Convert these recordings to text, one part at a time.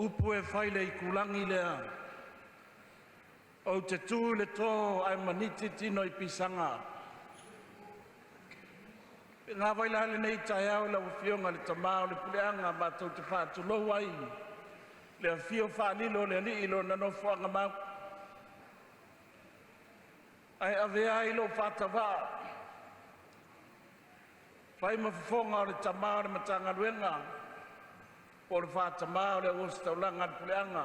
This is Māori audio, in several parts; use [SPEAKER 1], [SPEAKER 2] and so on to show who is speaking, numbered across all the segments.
[SPEAKER 1] upu e whaile I kulangi lea. O te tū le tō ai maniti tino I pisanga. Ngā waila hale nei tai au la wafionga le tamao le puleanga ma tau te whātu lohu ai. Le awhio whālilo le ani ilo na no whanga mau. Ai awea ilo whātawa. Whai mawhifonga o le tamao le Matagaluega. Po le whātamao le osi taulanga le puleanga.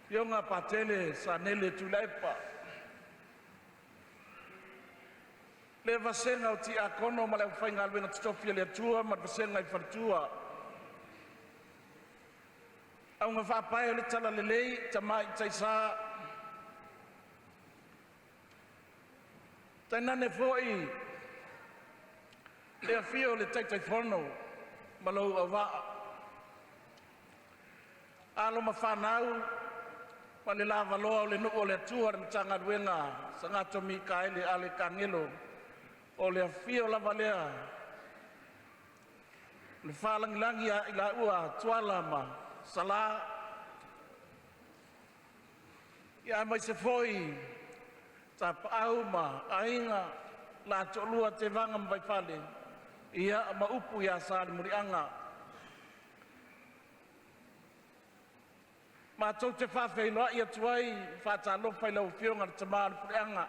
[SPEAKER 1] Fionga patele sa nele tulaipa. Le vasenga o ti akono ma le whainga luenga titofia le atua ma vasenga I whartua. Au ngā whapai o le tala le lei, ta mai tai sā. Tai nane fōi, le awhio le taitai whono, ma lau a wā. Alo ma whanau, ma le lava loa o le nuo le atua le Matagaluega Sagato Mikaele ale kangelo. O le awhio lava lea. Le whalangilangi a ila ua tuala ma sala. Ia mai se foi ta pau ma ainga la tolua te vanga mai fale. Ia ma upu ia sa le murianga. Ma tau te whawhailoa ia tuai whātalo whailau whionga le tamā le murianga.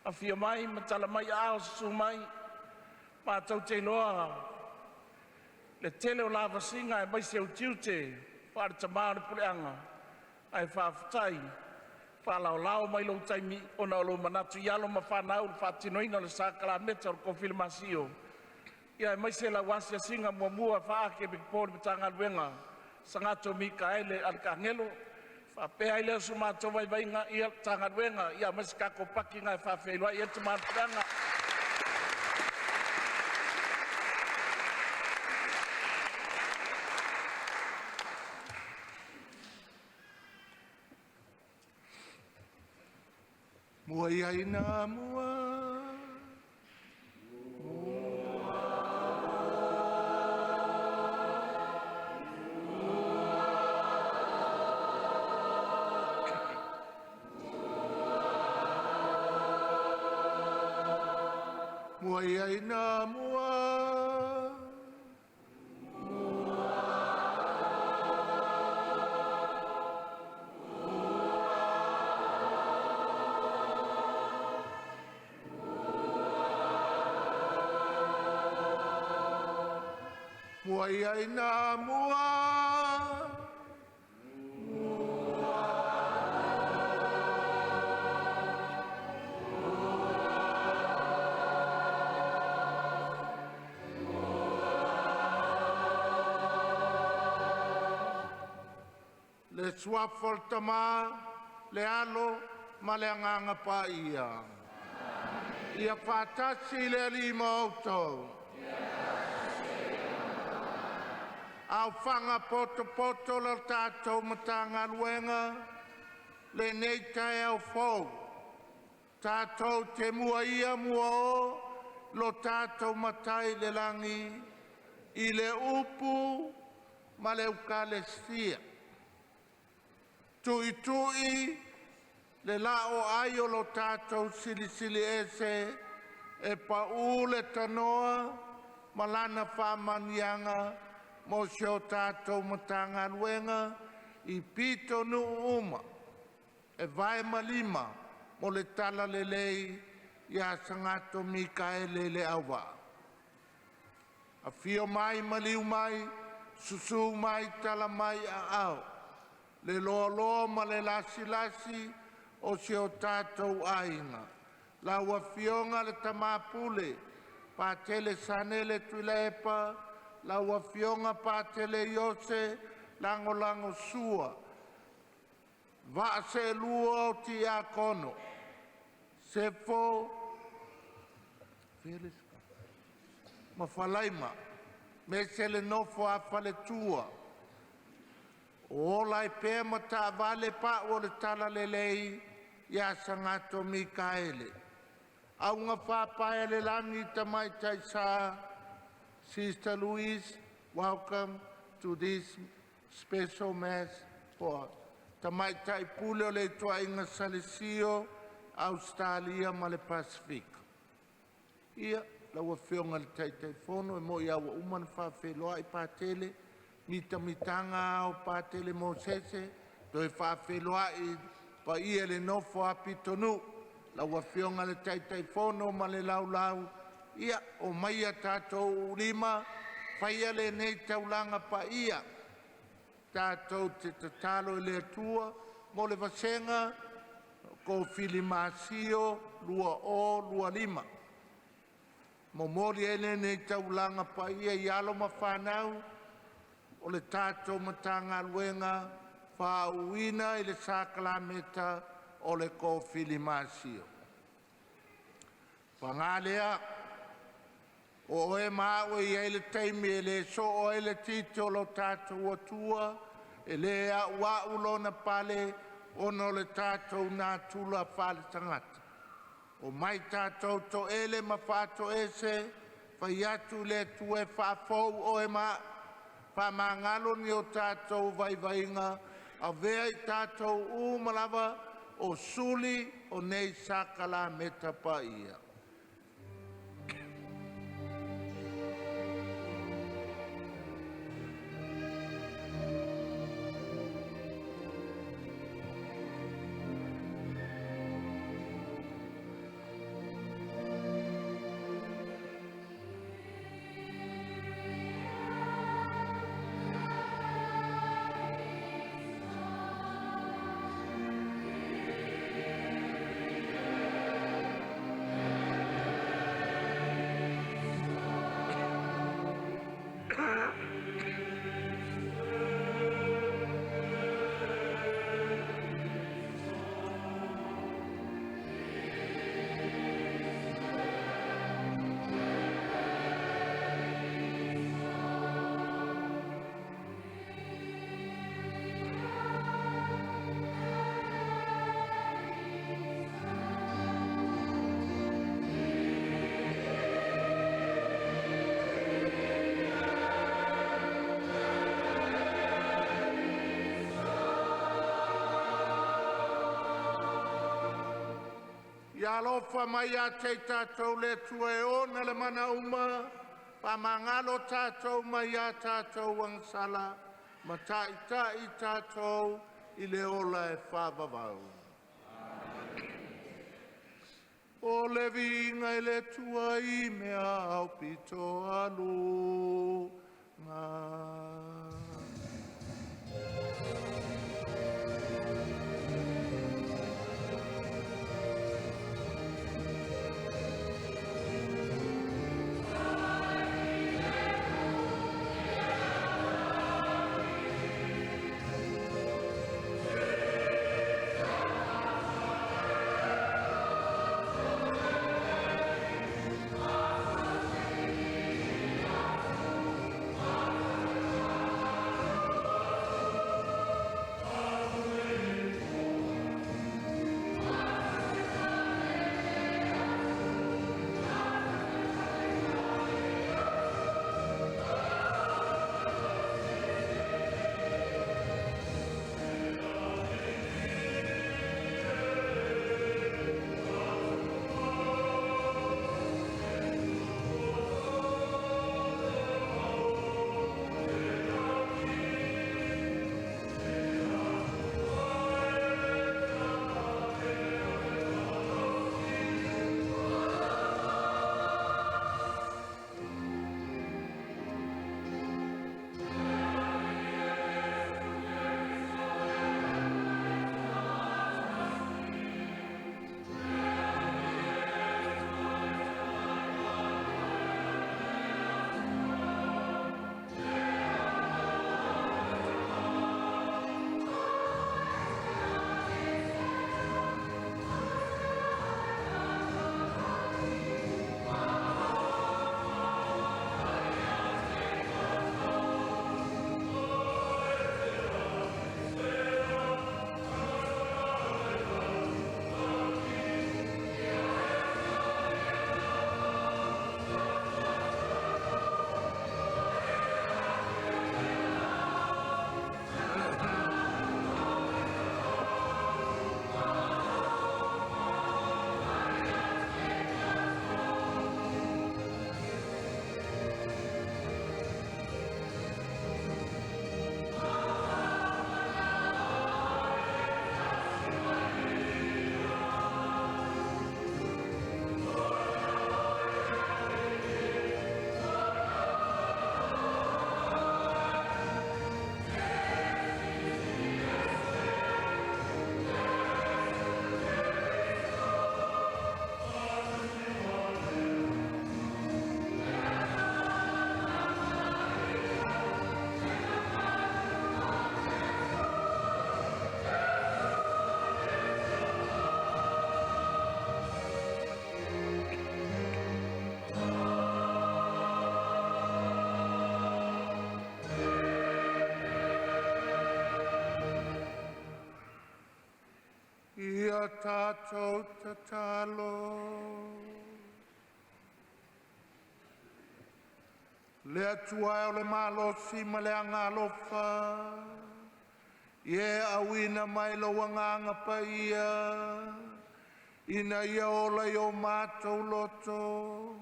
[SPEAKER 1] A fia mai, matala mai ao su mai, ma tau te loa. Le tele o lava singa e mai se au tiute, whaare tamāre puleanga, ai whaafutai, whaalau lau mai lau taimi, ona o lo manatu ialo ma whanau, le whaatinoina le Sacrament o le Kofilimasio. Ia e mai se la wasia singa mua mua whaake Vicpori Matagaluega, Sagato Mikaele al kangelo, Whapea ile su mātou vai vainga ia Matagaluega, ia masi kako paki ngai whawhailoa ia te mātuanga.
[SPEAKER 2] Mua ia ina mua. Mua ia ina mua. Mua ia ina mua. Le suafol tama, le alo, ma le anganga paia. Ia whatasi le lima autou. Au whanga poto poto le tātou Matagaluega, le nei tai au fau. Tātou te mua ia mua o, lo tātou matai le langi, I le upu, ma le ukalestia. Tui tui, le lao ai o lo tātou sili sili ese, e pa ule tanoa, malana whamanianga, mo sio tātou Matagaluega, I pito nu uma, e vai malima, mo le tala le lei, ia Sagato Mikaele Leauvaa. A fio mai maliu mai, susu mai tala mai a au. Le loa loa ma le lasi lasi o sio tātou ainga. La ua fionga le tamapule, pa tele sanele tuilepa, la ua fionga pa tele iose, lango lango sua. Va se lua o ti a kono. Se fo, ma falaima, me se le nofo a fale tua. O lai pe mata vale pa o le tala le lei ia Sagato Mikaele. Au ngā whāpae le langi tamai tai sā. Sister Louise, welcome to this special Mass for Tamai Tai Pule le tua inga Salesio, Australia ma le Pacifico. Ia, laua whionga le taifono, e mo ia wa umana whawheloa I pātele, mitanga o pātele Mosese, doi whawheloa I pa ia le nofo api tonu, laua whionga le taifono ma le laulau, ia o maia tātou lima, whaia le nei taulanga pa ia, tātou te tatalo le atua, mo le vasenga, Kofilimasio lua lima. Mo mori ele nei taulanga pa ia I alo ma whanau, o le tātou Matagaluega whauina I le Sacrament o le Kofilimasio. Pangalea, o e mawe I ele teimi e le so o ele tito lo tātou atua, e le a ua ulona pale ono le tātou nā tula whale tangata. O mai tātou to ele ma whāto ese, whai atu le tue whāfou o e ma, whamangalo ni o tātou vaivainga, a vea I tātou umalawa o suli o nei Sacrament pa ia. Ia alofa mai a te tātou le tue o na le mana uma, pa mangalo tātou mai a tātou wangsala, ma tai tātou I le ola e whāvavau. O le vinga I le tua I mea au pito alu ngā. ia tātou tatalo. Le atua o le malosi ma le angalofa. Ie awina mai lo wanganga paia. Ina ia ola i o mātou loto.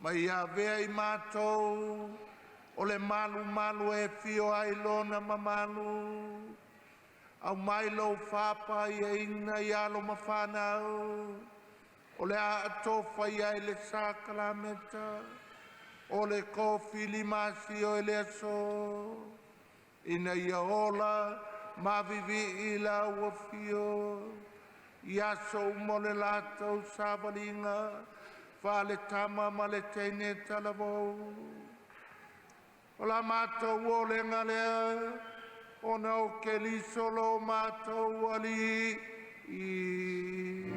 [SPEAKER 2] Ma ia vea i mātou. O le malu e fio ai lona mamalu. Au mai lo whapa ia ina i alo mawhanau. O le a atofa ia i le Sacrament. O le Kofilimasio Leauvaa. Ina ia ola mavivi i la uafio. Ia so mo le latou savalinga. Whale tama ma le teine talavou. O la mātou o le ngalea. O nau ke lisolo mātou ali i.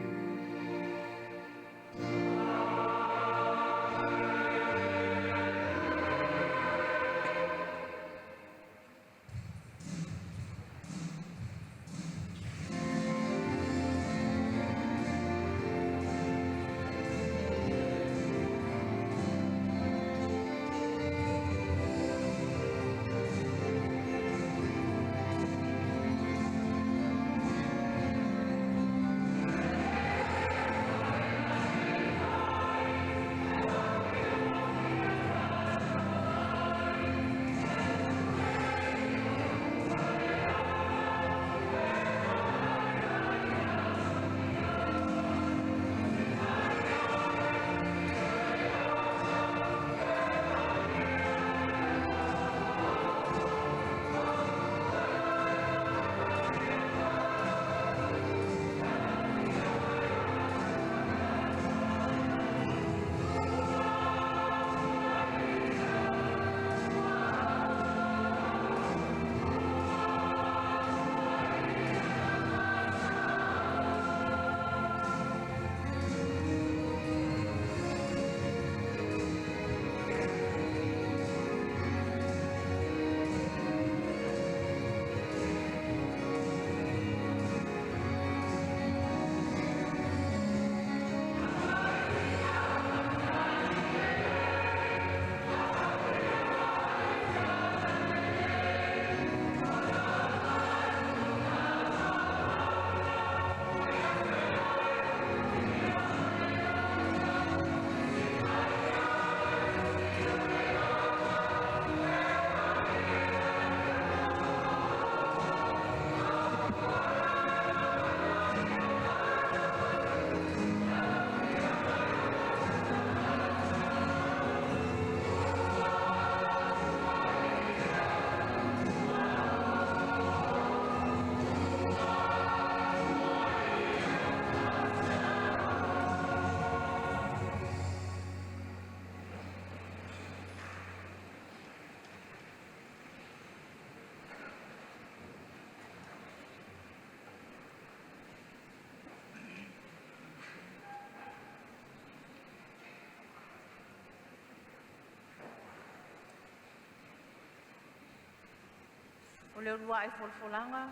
[SPEAKER 3] O le urua e folfolanga,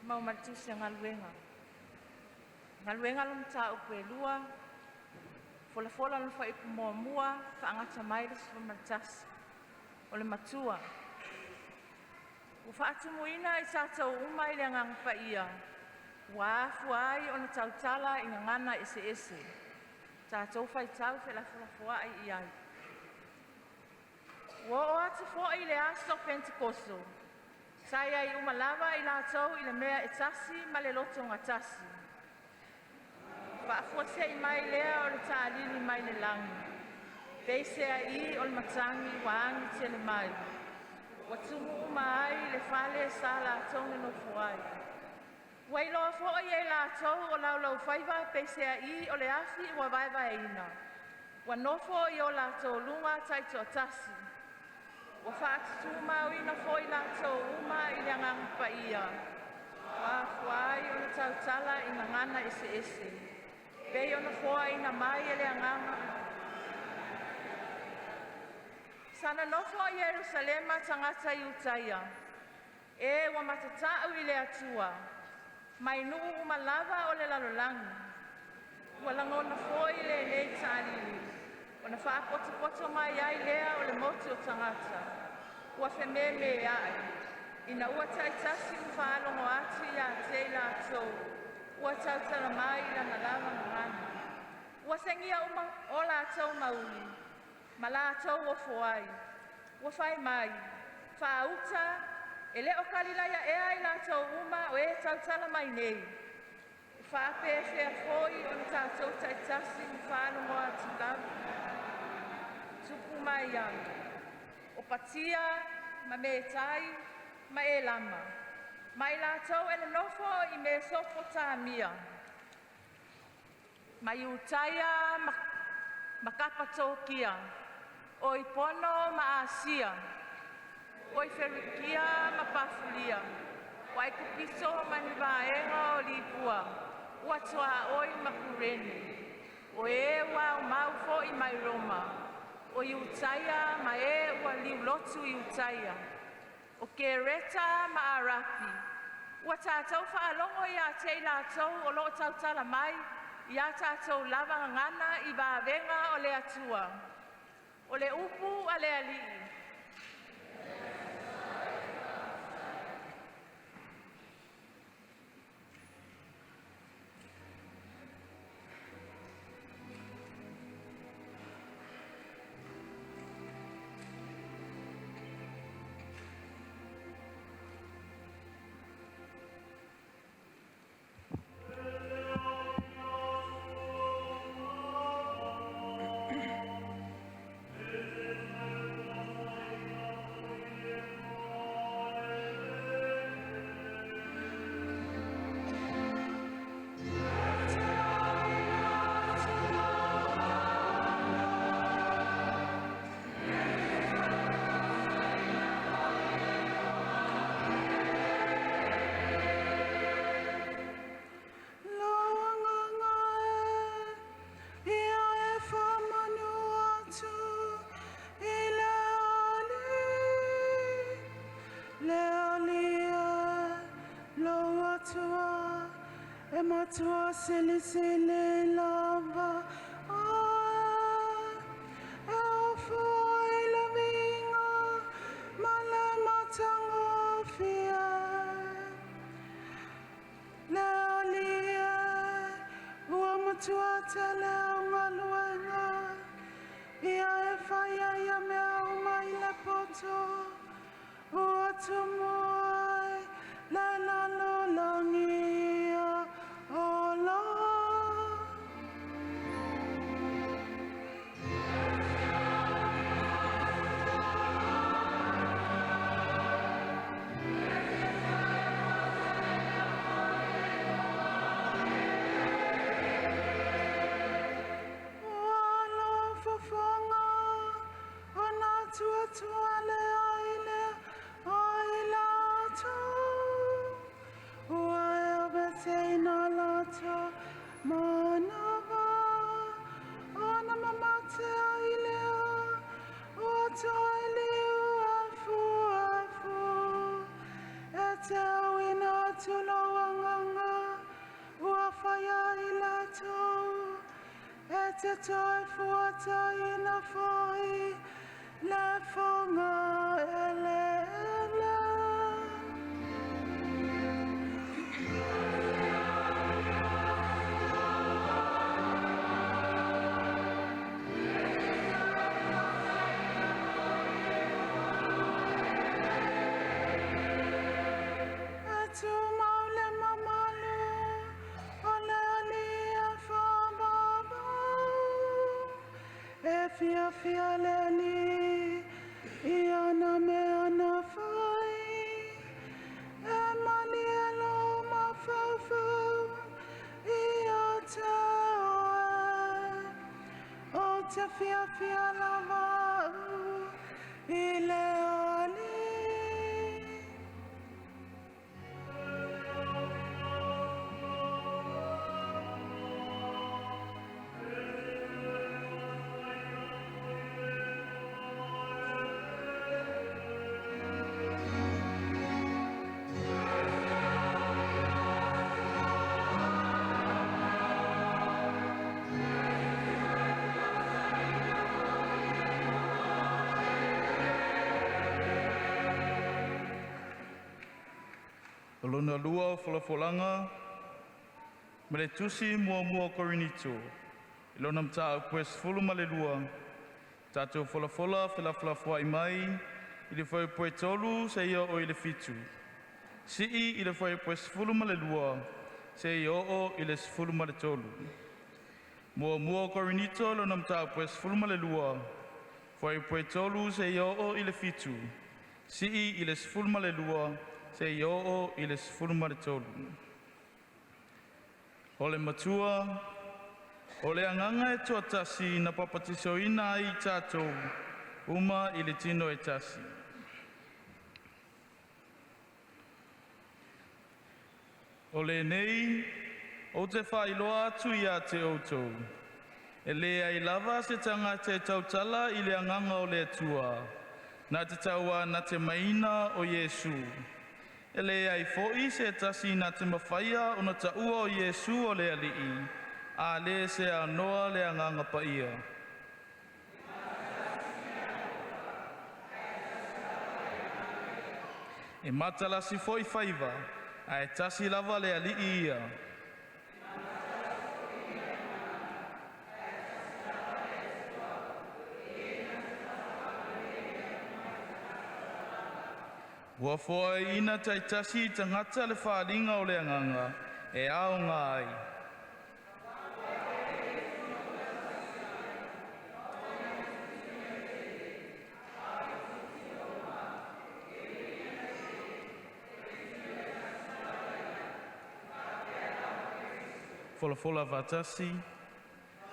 [SPEAKER 3] mau matusi ngaluenga. Ngaluenga lom ta upe lua, fola lom fa ipu mua mua, fa angata mairis fa matasi. O le matua. Ufa atu muina i tātou umai le ngang paia. Wa afu ai o na tautala i ngana ese. Tātou fai tau fe la fola ai i ai. Wa o atu fo i le aso Pentekosto. Sai ai umalawa i lātou i le mea e tasi ma le loto ngatasi. Whaafuatia i mai lea o le tālili mai le langi. Peisea i o le matangi waangi tia le mai. Watumu uma ai le whale sa lātou ne no fuai. Wailoa fo i e lātou o laulau whaiva peisea i o le afi wa vaiva e ina. Wa nofo i o lātou lunga taito tasi. Wa whaatu mau ina fo i lātou uma i le ngang paia. Wa fuai o na tautala i ngana ese. Pei o na foa i na mai e le nganga. Sana nofo i Jerusalema tangata i utaia. E wa matatau i le atua. Mai nuu umalava o le lalolangi. Walangona foi le nei tālili. Ona whaapoto mai ai lea o le moti o tangata. Ua whememe ai. Ina ua taitasi whaalongo ati a te la tau. Ua tautala mai lana lava ngana. Ua sengia o la tau mauli. Ma la tau o fuai. Ua whai mai. Whauta. Ele o kalilaya e ai la tau uma o e tautala mai nei. Whaapewhea foi o na tātou taitasi whanongo ati lawa. Tupu mai iau. O patia, ma me tai, ma e lama. Mai lātou e nofo i me sofo tāmia. Mai utaia ma kapatokia. O i pono ma asia. O i wherikia ma pafulia. O ai kupiso ma ni vaenga o lipua. Ua toa oi makureni. O e wau mau fo i mai Roma. O i utaia ma e ua liu lotu i utaia. O ke reta ma arapi. Ua tātou whaalongo i a te lātou o loo tautala mai. I a tātou lava ngana i vāvenga o le atua. O le upu a le alii. Matua sele sele lava au foi la vinga mala matango fia la lia ua matua tele ngaluenga ia e faia ia me au mai le poto ua tumuai le lalo langia Te toi fuata ina foi le fonga ele ele. Tu maule mamalu ole alia fama. Fia fia leni iana me ana fai e manielo ma fafu ia te o te fia fia lava i le ali.
[SPEAKER 4] lona lua o folafolanga, ma le tusi mua korinito. Ilona mta pues fulu ma le lua. Tato folafola filafilafua imai, ile foi poetolu se yo o ile fitu. Sii ile foi pues fulu ma le lua, se yo o ile fulu ma le tolu. Mua korinito lona mta pues fulu ma le lua, foi poetolu se yo o ile fitu. Sii ile fulu ma le lua, se yo o ile fulu ma le tolu. Ole matua, ole anganga e toa tasi na papatisoina ai tātou, uma i le tino e tasi. Ole nei, o te whailoa atu ia te outou. E lea i lava se tanga te tautala i le anganga o le atua, na te taua na te maina o Yesu. E lea i foi se tasi na te mawhaia o na taua o Yesu o le alii, a le se a noa le anganga paia. E matalasi foi whaiva, a e tasi lava le alii ia. Ua foa ina taitasi i tangata le whalinga o le anganga, e ao ngā ai. Fola vatasi,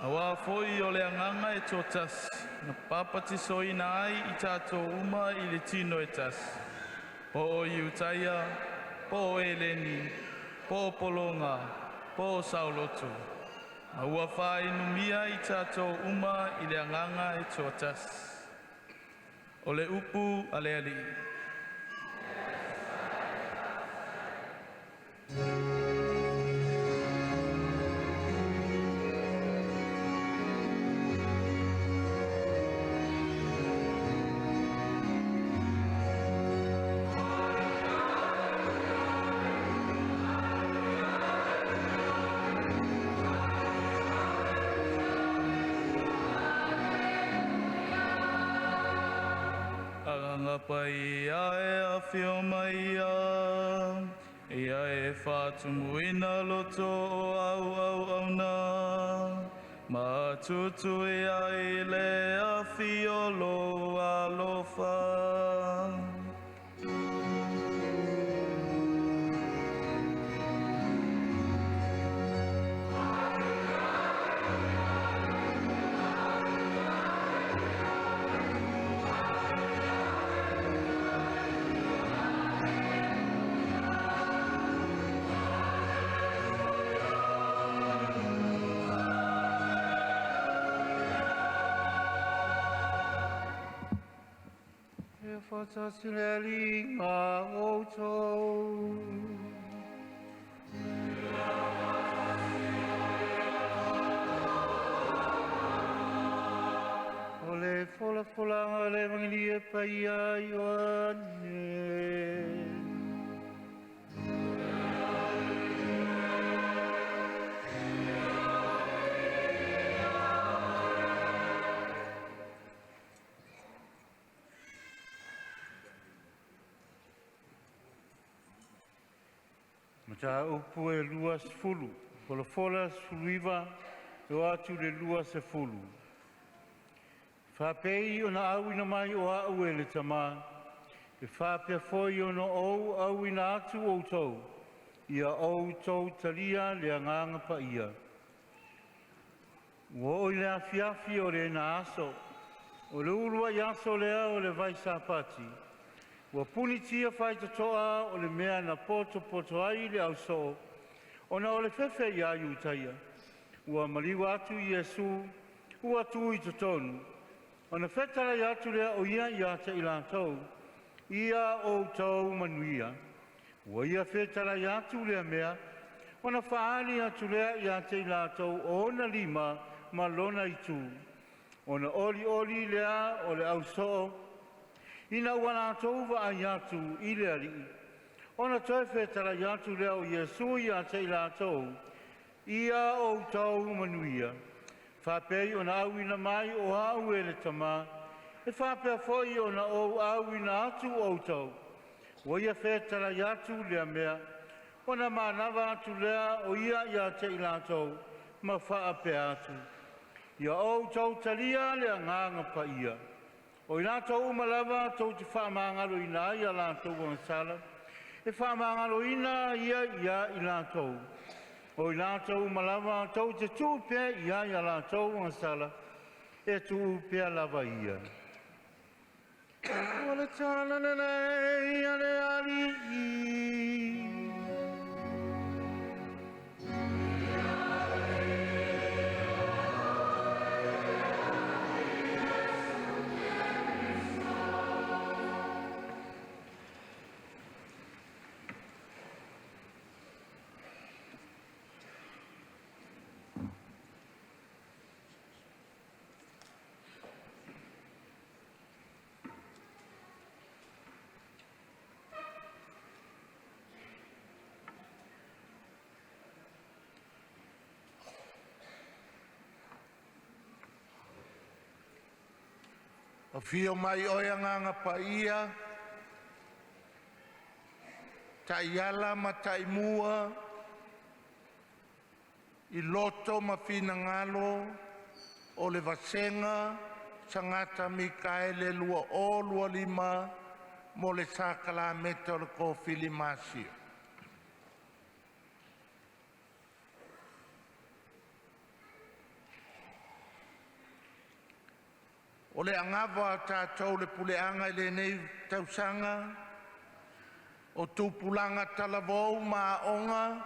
[SPEAKER 4] awa foi o le anganga e tō tasi, na papati soina ai i tātou uma i le tino e tasi. Po o iutaia, po o eleni, po o polonga, po o sauloto. A ua wha inumia i tātou uma i le anganga e tō tasi. O le upu a le ali. Paia e a whio mai a, ia e whātumuina loto o au na, ma tutu ia i le a whiolo a lofa.
[SPEAKER 2] Fatasireli ngā outou. O le fola le wangili e paia i oane. Mata upu e lua sefulu, fola sefuluiva e o atu le lua sefulu. Whapei o na au ina mai o au e le tama, e whapea foi o na au ina atu o tau, ia o tau talia le anganga pa ia. Ua o le afiafi o le na aso, o le urua i aso lea o le vai sapati. Ua punitia whaitatoa o le mea na poto ai le au so, o na o le whewhe i ai utaia. Ua maliwa atu i Yesu, ua tu i totonu. O na whetara i atu lea o ia i ata i lātou, ia o tau manuia. Ua ia whetara i atu lea mea, o na whaani atu lea i ata i lātou, o na lima ma lona i tu. O na oli lea o le au so, ina wana tauva ai atu i le alii.
[SPEAKER 5] Ona toi whetara iatu leo Iesu ia te ila tau. Ia o tau manuia. Whapei o na awina mai o hau e le tama. E whapea foi o na o awina atu o tau. Waia whetara iatu lea mea. O na manawa atu lea o ia te ila tau. Ma whaapea atu. Ia o tau talia lea nganga pa ia. O ina tau umalawa tau te whaamangaro ina ia la tau o sala. E whaamangaro ina ia ila tau. O ina tau umalawa tau te tūpea ia la tau o sala. E tūpea lava ia. O le tana nei ane ali.
[SPEAKER 2] O fio mai oia nganga paia, tai ala ma tai mua, I loto ma fina ngalo, o le vasenga, Sagato Mikaele Leauvaa, mo le Sacrament o le Kofilimasio. O le angava tātou le puleanga I le nei tausanga, o tūpulanga talavou ma onga,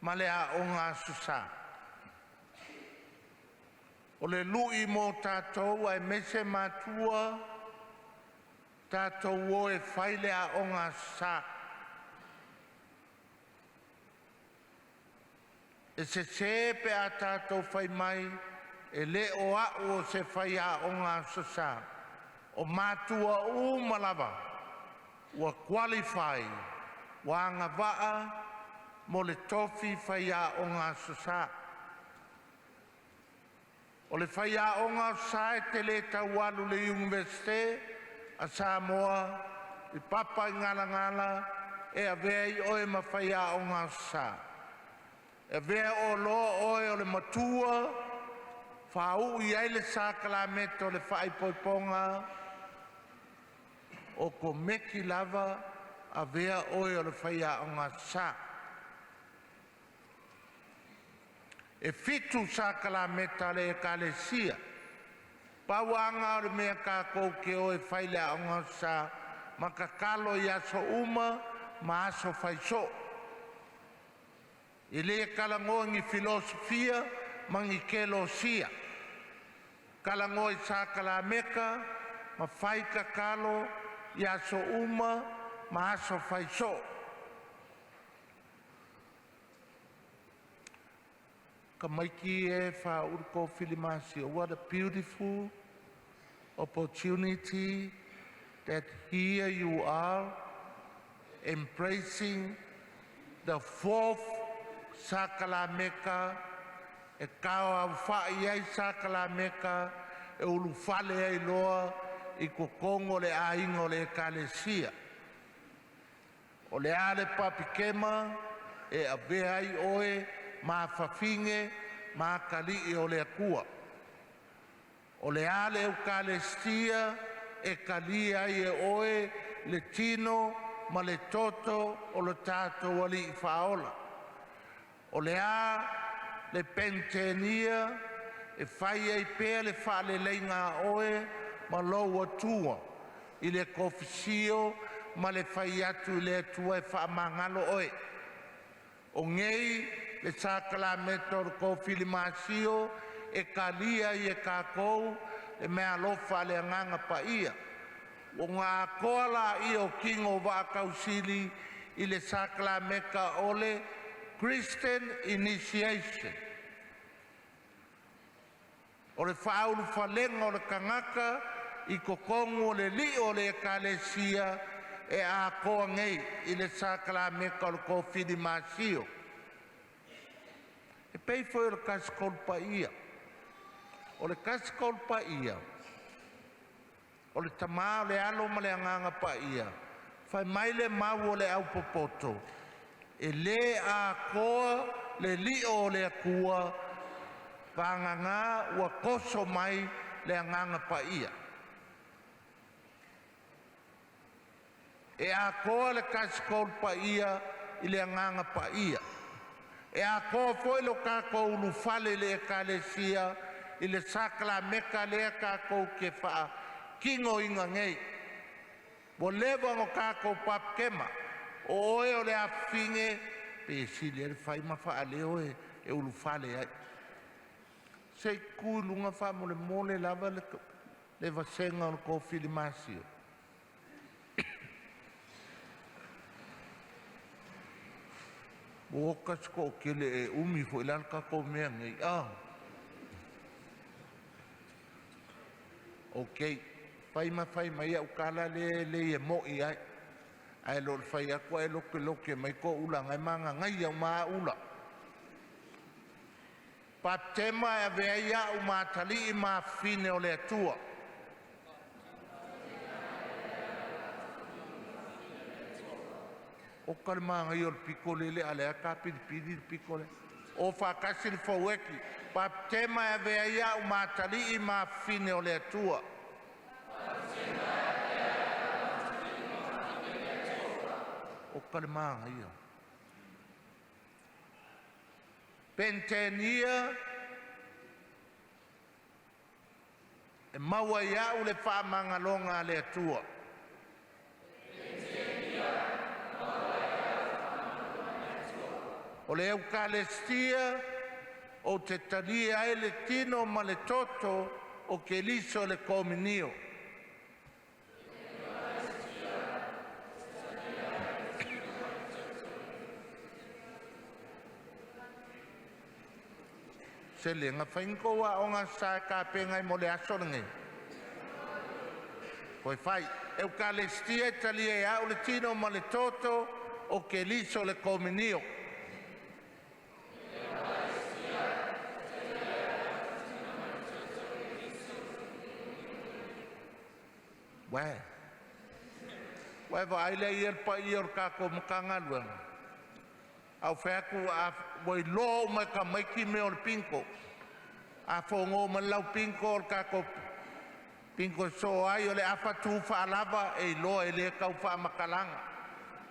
[SPEAKER 2] ma le a onga susa. O le lui mo tātou ai mese matua, tātou o e whaile a onga susa. E se pe a tātou whai mai, e le o o se whai a onga susa. O matua malava, ua qualify, wa anga waa, mo le tofi whai a onga susa. O le whai a onga susa e te le taualu le universite, a Samoa, I papa I ngala e a vei oe ma whai a onga susa. E vei o lo oe o le matua, whau I ai le Sacrament o le whai poiponga, o ko meki lava a vea oe o le whai a onga susa. E fitu Sacrament le ekalesia. Pauanga o le mea kākou ke oe whaile a onga susa, ma kakalo I aso uma, ma aso whaiso. I le kalango ngi filosofia, ma ngi kelosia. Kalango I Sacramenta, ma whai kakalo, I aso uma, ma aso whaiso. Kamaiki e whauru Kofilimasio. What a beautiful opportunity that here you are embracing the fourth Sacrament, e kawa whai ai Sacrament, e ulu whale ai loa I kokongo le aingo le ekalesia. O le ale papikema e a ai oe ma whawhinge ma kali o le akua. O le ale eukalestia e kali ai e oe le tino ma le toto o le tato wali I whaola. O le a le pentenia e whai ai pēr le whale leinga oe ma loua tua I le kofisio ma le whai atu le tua e whaamangalo oe. O ngei le Sacrament o le Kofilimasio e kalia I e kākou e mea lofa le nganga paia. O ngā koala I o kingo wākausili I le Sacrament o le Christian initiation. O le whaulu whalenga o le kangaka I kokongo le li o le ekalesia e a koa ngei i le Sacrament o le Kofilimasio. E pei foi o le kaskol paia. O le kaskol paia. O le tamā le alo ma le anganga paia. Fai mai le mau o le au popoto. E le a koa le li o le akua. Vanganga ua koso mai le anganga paia. E a koa le kaskol paia i le anganga paia. E a koa foi lo kako ulu fale le ekalesia i le Sacrament le kako ke faa kingo inga ngei. Mo lewa ngo kako papkema. O oe o le afinge pe si le fai ma faa leo e ulu fale ai. Sei kui lunga faa mo le mole lava le vasenga o Kofilimasio. Boka sko kele e umi fo ilan kako mea ngei. Ok, fai ma ia ukala le mo i ai. Ai lo fai akua e loke mai ko ula ngai manga ngai au maa ula. Patema e vea ia u matali i maa fine o le atua. O kare maa ngai o le piko lele ale a ka pidi piko le. O whakasi le faweki. Patema e vea ia u matali i maa fine o le atua. O kare maa ngai o. Pentenia e maua ia u le whaamangalonga le atua. O le Eukalestia o te talia e le tino ma le toto o ke liso le kominio. Se le nga whainko wa o ngā sa ka pengai mo le asorangi. Koe whai, Eukalestia e talia e au le tino ma le toto o ke liso le kominio. Wai vai le ier pa ier kako mkangalwa. Au whaku a wai lo mai ka maiki me o pinko. A whongo ma lau pinko o kako pinko so ai o le awhatu whaalava e lo e le kau whaamakalanga.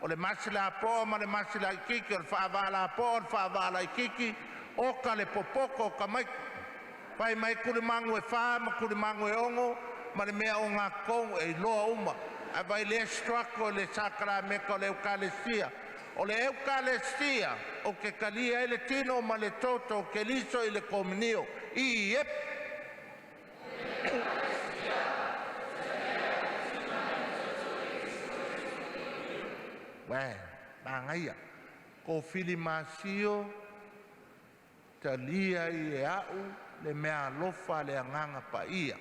[SPEAKER 2] O le masila po ma le masila ikiki o le whaavala po o le whaavala ikiki o ka le popoko ka maiki. Pai mai kuri mangu e wha ma kuri mangu e ongo ma le mea o ngā kou e loa uma. A vai le strako le Sacrament o le Eukalestia. O le Eukalestia o ke kalia e le tino ma le toto o ke liso i le kominio. I ep. Mangaia. Kofilimasio talia i e au le mea lofa le anganga paia.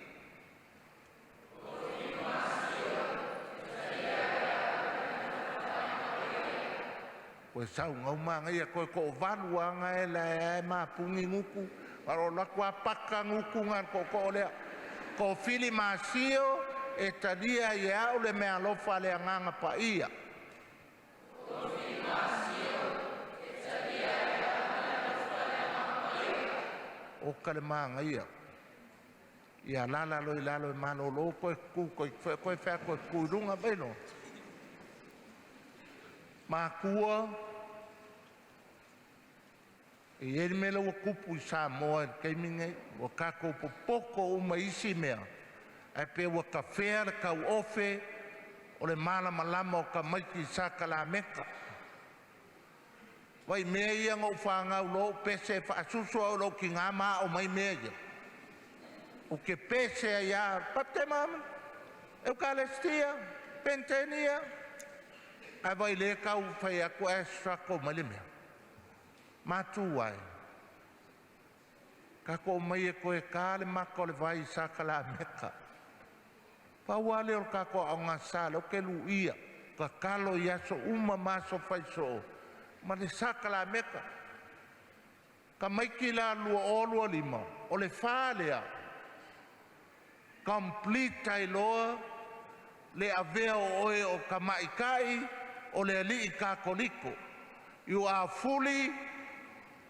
[SPEAKER 2] Koe sau ngau manga ia koe ko valu anga e la e mapungi nguku. Waro lakua paka nguku ngan ko lea. Kofilimasio e talia i au le mea lofa le anganga paia. O kale manga ia. Ia lala lo i lalo e malolo koe whea koe kuirunga beno. Makua e eri mele ua kupu i Samoa e keiminge ua kako popoko uma isi mea e pe ua ka whea le kau ofe o le malama lama o ka maiti i Sacrament. Wai mea ia ngau whangau lo pese whaasusu au lo ki ngā maa o mai mea ia. O ke pese a ia patema Eukalestia, Pentenia. Ai vai le kau whai aku e strako malimea. Matu wai. Kako mai e koe kāle mako le vai Sacrament. Pawale o kako au ngā sale o ke lu ia. kakalo ia so uma maso faiso ma le sakalameka ka maiki la lua olua lima o le whālea complete tailoa le avea o oe o ka maikai o le alii kakoliko. You are fully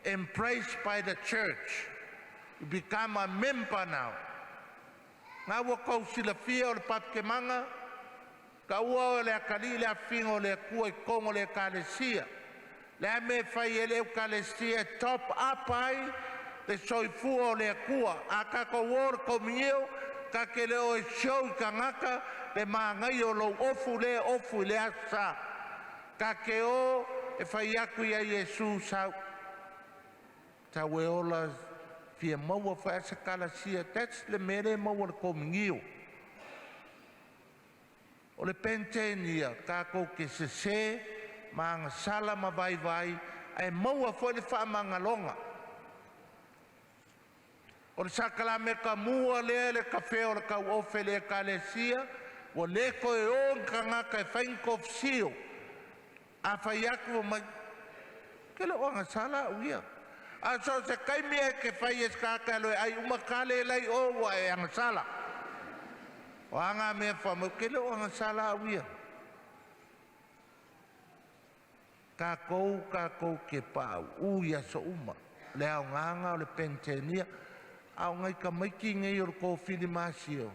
[SPEAKER 2] embraced by the church. You become a member now. Ngā ua kau sila fia o le papkemanga, ka ua o le akali le awhinga o le kua I kongo le kalesia. Le ame whai ele kalesia top up ai, le soifua o le kua. A kako wor komio, ka ke le o e show ka ngaka, le maangai o lo ofu le asa. Ka ke o e whai aku ia Yesu sau. Ta weola fia maua whai asa kalasia. That's le mere maua le komio. O le pentenia, ka kou ke se, maanga sala ma vai, ai maua fo le wha mangalonga. O le Sacrament ka mua le kafe o le kau ofe le kalesia, o le ko e o ngaka e whainkofisio. A whai aku o mai, ke le wanga sala uia. A so se kaimia ke whai eskaka loe, ai umakale lai o wa e anga sala. O anga mea whamu, ke le wanga sala uia. Ka kou ke pau, uia so uma. Le au nganga o le pentenia, au ngai ka maiki ngai o le Kofilimasio.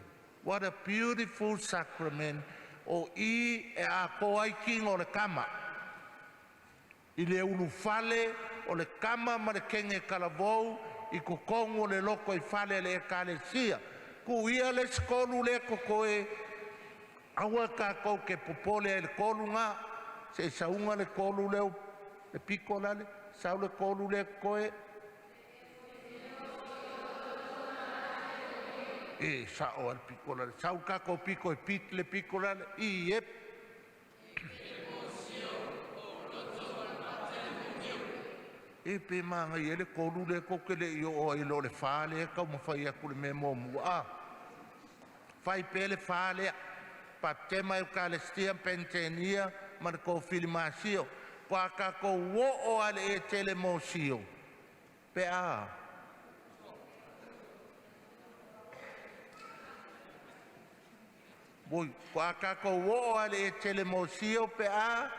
[SPEAKER 2] What a beautiful sacrament. O I e a ko ai king o le kama. I le unu fale o le kama ma le kenge kalavou, I kukongo le loko I fale le kalesia. Ku ia le skolu le kokoe, aua ka kou ke popole le kolu ngā, se saunga le kolu leo, le piko lale, sau le kolu le koe. E sao al piko lale, sau ka kou piko e pit le piko lale, I ep. E pe manga I ele kolu le koke le I o ilo le whale, kau mawhai aku le me momu. Whai pe le whale, pa tema e kalestia pentenia, ma le Kofilimasio, kwa ka ko wo o ale e telemosio. Pe a. Boi, kwa ka ko wo o ale e telemosio, pe a.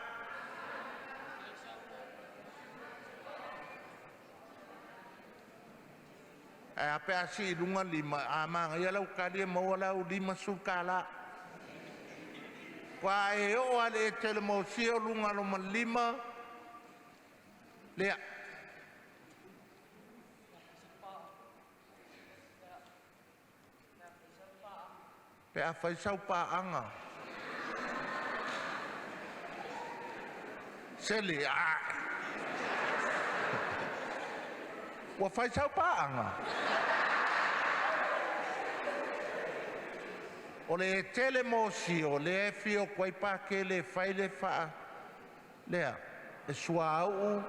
[SPEAKER 2] E a pe a si lunga lima, a manga ia lau kalia maua lau lima sukala. Kwa e o ale e telemosio lunga loma lima, lea. Pe a whaisau paanga. Seli, a. Wa whaisau paanga. O le telemosio, le fio kwai pake le whaile wha. Lea, e sua au,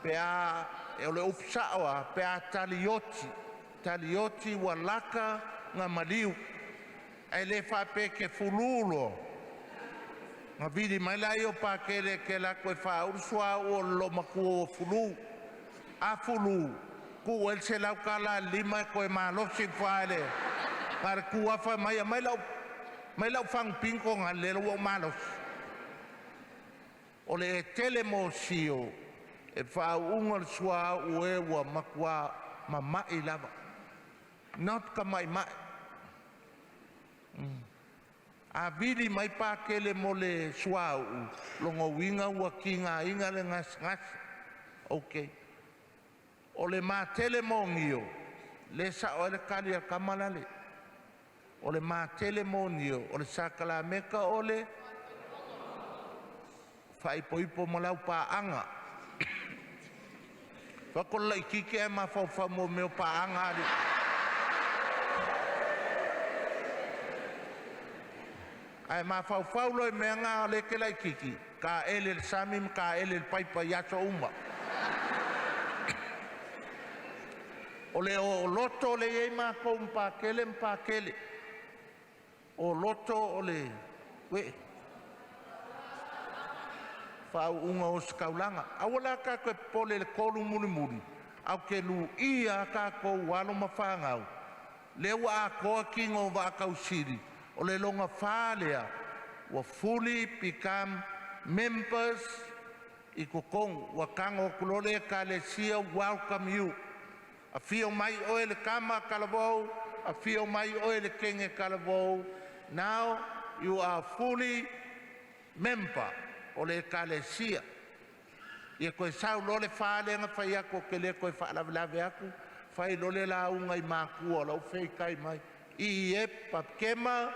[SPEAKER 2] pe a, e o le upsaoa, pe a talioti wa laka ngā maliu. E le wha pe ke fululo. Ngā vidi mai lai o pake le ke la koe wha uru sua au o lo makua o fulu. A fulu, ku el se lau kala lima koe malosi whaile. Kare kuafa mai lau fang pinko ngā lelo o malos. O le telemosio e whaunga sua ue ua makua mamai lava. Not ka mai. A vidi mai pākele mo le sua u. Longo winga ua ki ngā inga le ngas. Ok. O le mā telemongio. Le sa o le kali a kamalale. O le mā telemonio, o le Sacrament o le whaipoipo malau pāanga. Whakola I kike e mawhauwha mo meo pāanga ari. Ai mawhauwhau loi mea ngā leke lai kiki. Ka ele le samim, ka ele le paipa yaso uma. O le o loto le ei mako mpakele. O loto o le we whaaunga o skaulanga. Awala ka koe pole le kolu muli. Au ke lu ia ka ko walo mawhangau. Lewa a koa kingo wa kausiri. O le longa whalea will fully become members I kokong wa kango kulole kalesia welcome you. A fio mai oe le kama kalabou, a fio mai oe le kenge kalabou. Now you are fully member o le kalesia. Ia koe sau lole whale nga whai ako ke le koe whaalawe aku. Whai lole la unga I mākua lau whei kai mai. I e papkema.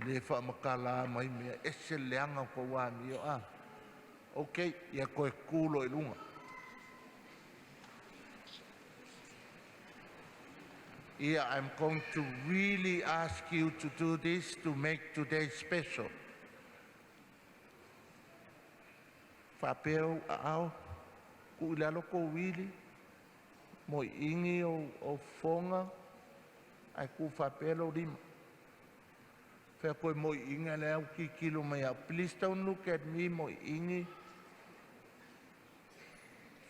[SPEAKER 2] Le whamakala mai mea ese leanga ko wani o a. Ok, ia koe kulo I lunga. Yeah, I'm going to really ask you to do this to make today special. Whapeo ao, ku ilalo ko wili, mo ingi o fonga, ai ku whapelo lima. Whea koe mo inga leo ki kilo mai au. Please don't look at me mo ingi.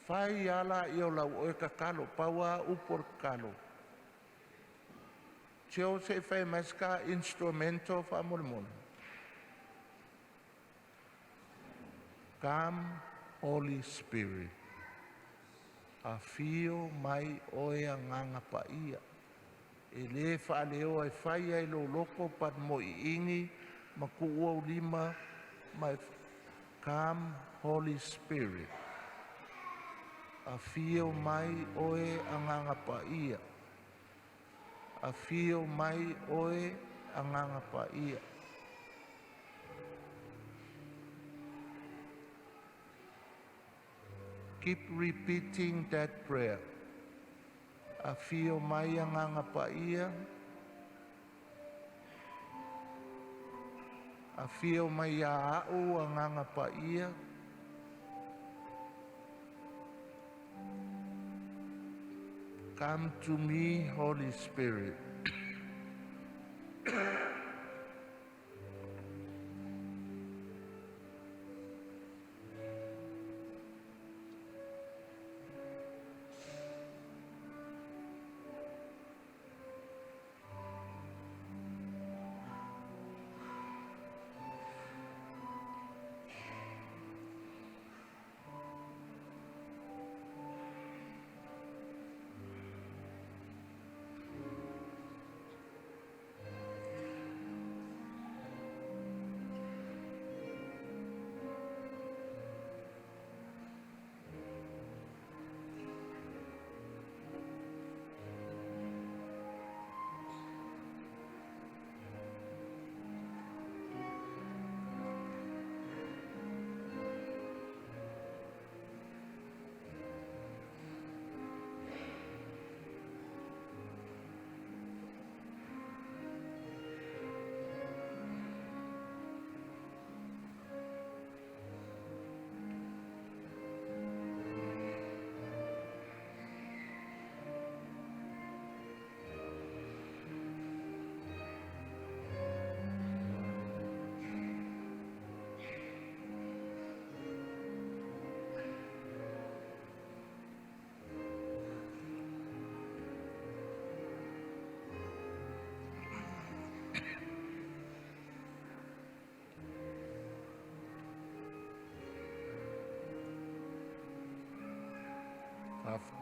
[SPEAKER 2] Whai ala I o lau oe ka kalo, paua upor kalo. Tio se whai maska instrumento whamolimono. Come, Holy Spirit. A fio mai oe a nganga paia. E le whaaleo ai whai ai lo loko pat mo I ingi ma kuua o lima mai. Come, Holy Spirit. A fio mai oe a nganga paia. A fio mai oe a nganga paia. Keep repeating that prayer. A fio mai a nganga paia. A fio mai a au a nganga paia. Come to me, Holy Spirit.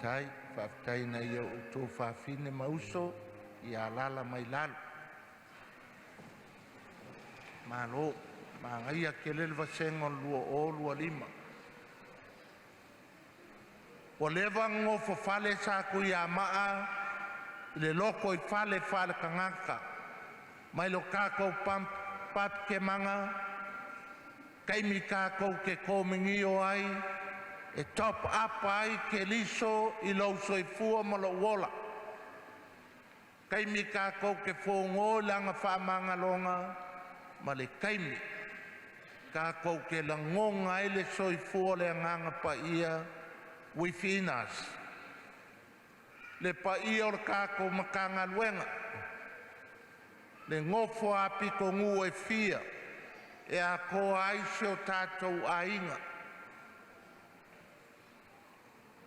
[SPEAKER 2] Whaftai na ia o tō whawhine mauso I a lala mai lalo. Malo, mangaia ke lelwa sengon lua o lua lima. O lewa ngofo whale sa kui a maa, le loko I whale kangaka. Mai lo kākou pap ke manga, kaimi kākou ke kōmingi o ai, e top up ai ke liso I lau soifua ma lo wola. Kaimi kākou ke whongo langa whamanga longa, ma le kaimi. Kākou ke langonga I le soifua le nganga paia within us. le paia o le kako Matagaluega. Le ngofo api ko ngu e fia, e a ko aise o tātou ainga.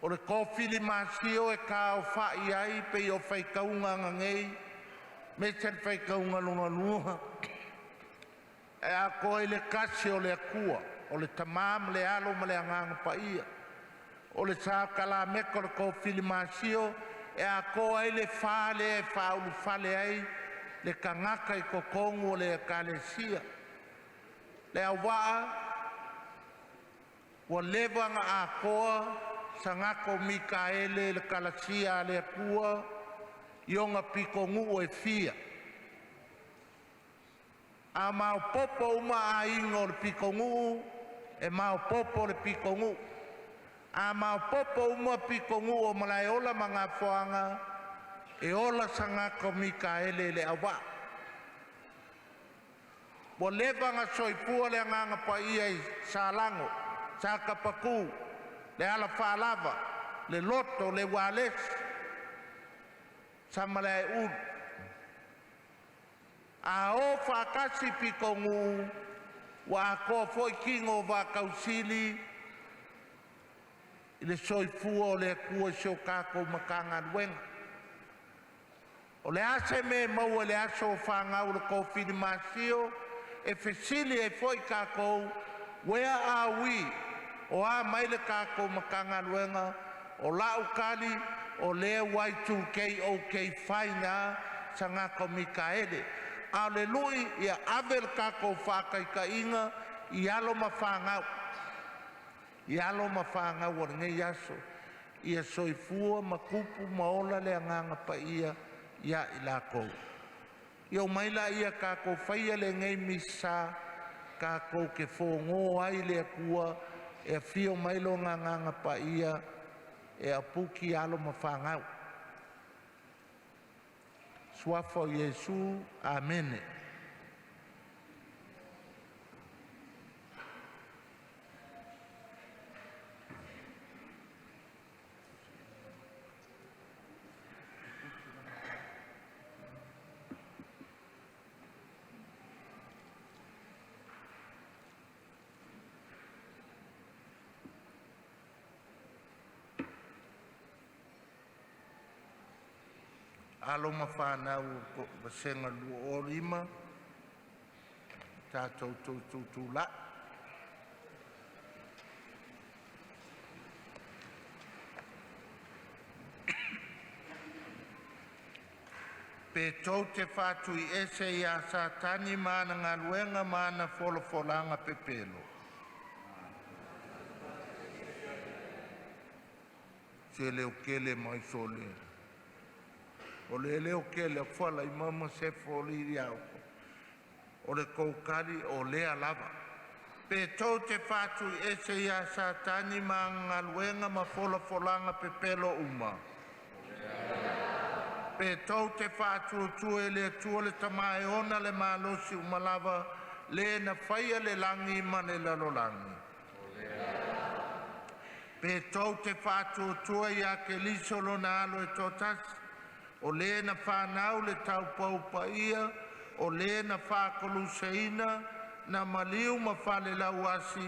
[SPEAKER 2] O le Kofilimasio e ka o whai ai pe o whaikaunga ngangei, me te whaikaunga lunga lunga. E a ko e le kasi o le akua, o le tamam le alo ma le anganga paia. O le sākala meko le Kofilimasio, e a ko e le whale e whaulu whale ai, le kangaka I kokongu o le ekalesia. Le awaa, wa levanga a koa, Sagato Mikaele le kalasia le akua, ionga pikongu o e fia. A mau popo uma a ingo le pikongu, e mau popo le pikongu. A mau popo uma pikongu o malai ola mga foanga, e ola Sagato Mikaele le awa. Mo levanga soipua le nganga paia I salango, sakapaku, le ala whalava, le loto, le wales, samale un. A o whakasi pikongu, wa a ko foi kingo wa kausili, I le soipua o le kua Sagato Matagaluega. O le ase me maua le aso whangau le Kofilimasio, e fesili e foi kako, where are we? O a mai le kako Matagaluega, o lau kali, o le Y2K whainga, Sagato Mikaele. Alelui, ia ave le kako whakaikainga, I alo ma whangau. I alo ma whangau o ngei aso. Ia soifua makupu maola le anganga paia, ia I lako. Ia maila ia kako whaia le ngei misa, kako ke whongo ai le akua, e fio mailo nganga paia, e apuki alo ma whangau. Swafo Yesu, amene. Alo mawhanau ko senga lua o lima, tātou tūtūla. Pe tau te whātu I ese I a Satani mana ngā luenga mana wholofolanga pepelo. Se leo kele mai sole. O le leo ke le whala I mama se foli riau. O le koukari o lea lava. Pe tau te whātu I ese I a Satani ma ngaluenga ma wholofolanga pepelo uma. Pe tau te whātu tue le tua le tamae ona le malosi uma lava le na whaia le langi ma le lalolangi. Pe tau te whātu tue ia ke lisolo na alo e totasi. O le na whanau le tau pau paia, o le na whakoluseina, na maliu ma whale lau asi,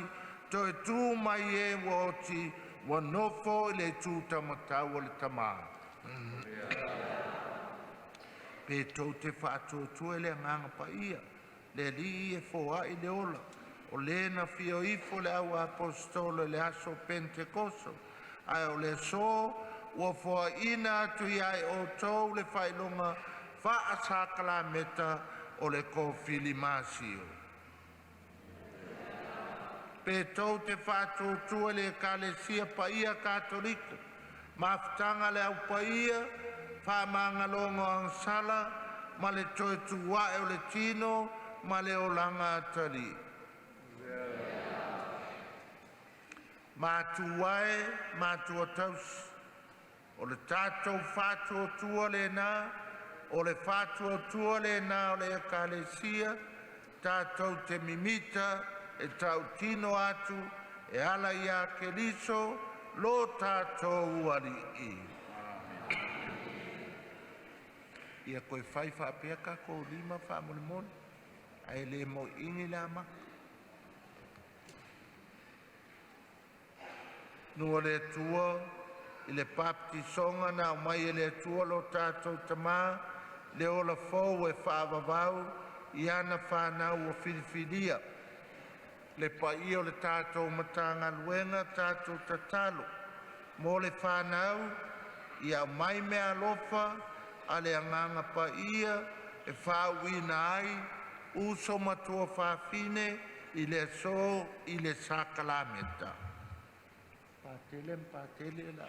[SPEAKER 2] to e tū mai e woti, wa nofo le tū tamatau o le tamaa. Pe tau te whātua le nganga paia, le li e fōa I le ola, o le na fio ifo le au apostolo le aso Pentecoso, ai o le so, wa fo ina tu ai o tau le whailonga wha Sacrament o le Kofilimasio. Pe tau te whātua le kalesia paia katolika, mafutanga le au paia, whamangalongo ang sala, ma le toi tuwa e o le tino, ma le olanga atari. Mātuae, mātua tausi. O le tātou whātua tua le nā, o le whātua tua le nā o le ekalesia, tātou te mimita e tau tino atu, e ala ia ke liso, lo tātou uari I. ia koe whai whapea ka ko lima whamolimon. Ai le mo ingi la ma. Nua le tua, i le papti songa na mai le tua lo tātou tamā, le ola fau e whaavavau, i ana whanau o whiriwhiria. Le pai o le tātou Matagaluega tātou tatalo. Mo le whanau, i au mai mea lofa, a le anganga paia, e whauina ai, uso matua whawhine, i le so, i le Sacrament. Pātele la.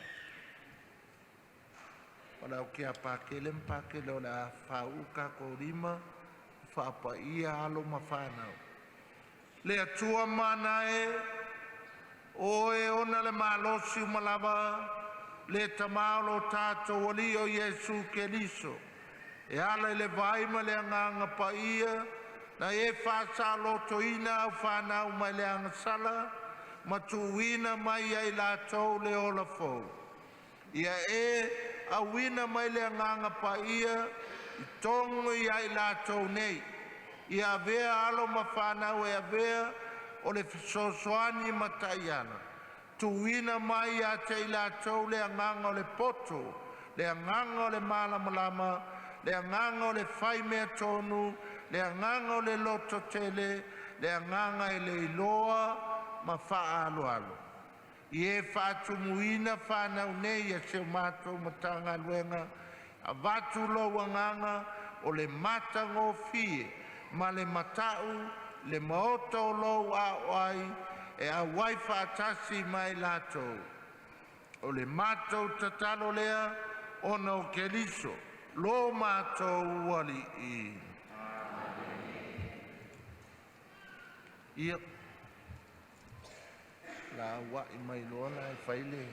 [SPEAKER 2] Wala o kia pākele o la whauka ko rima, whapaia alo ma whanau. Le atua mana oe ona le malosi malava, le tamalo tātou ali o Yesu Keliso. E ala le vaima le anganga paia, na e whasa loto ina au whanau mai le angasala, matuina mai ai lātou le ola fau. Ia a wina mai le anganga paia, i tongo i ai lātou nei. Ia vea alo ma whanau e vea o le fisosoani mataiana. Tuina mai a te lātou le anganga o le poto, le anganga o le malamalama, le anganga o le whai mea tonu, le anganga o le loto tele, le anganga e le iloa ma wha alo alo. I e whātu muina whanau nei a se mātou Matagaluega, a watu lo anganga o le mata ngō fie, ma le matau, le maota o lo a oai, e a wai whātasi mai lātou. O le mātou tatalo lea, ona o Keliso, lo mātou wali i. Ia. La wa i mai loana e whaile.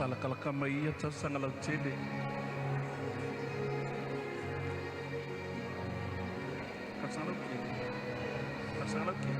[SPEAKER 1] Talakalaka mai ia tasanga lau tele. Kasanga lau ke. Kasanga lau ke.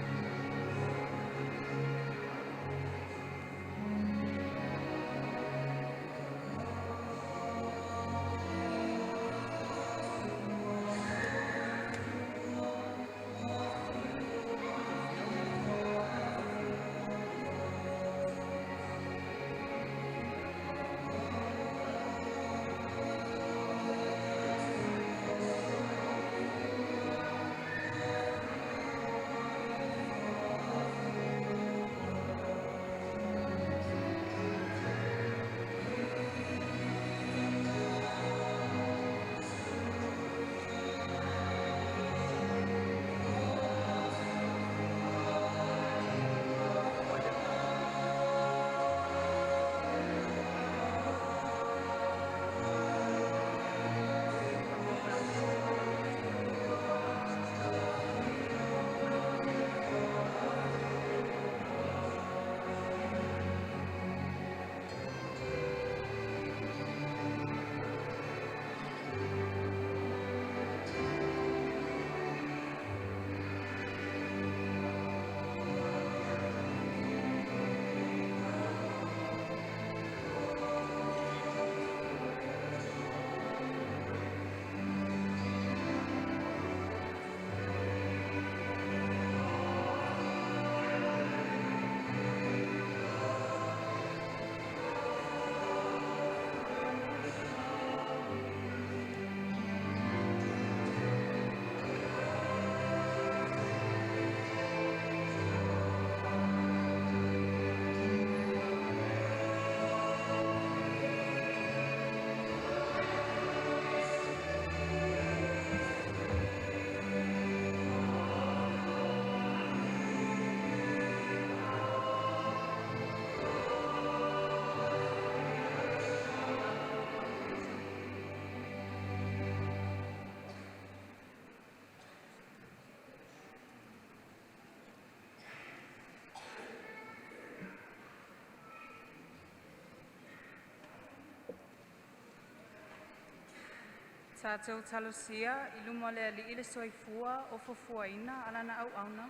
[SPEAKER 6] Tātou talosia I luma le ali'i le soifua o fofuaina alana auauna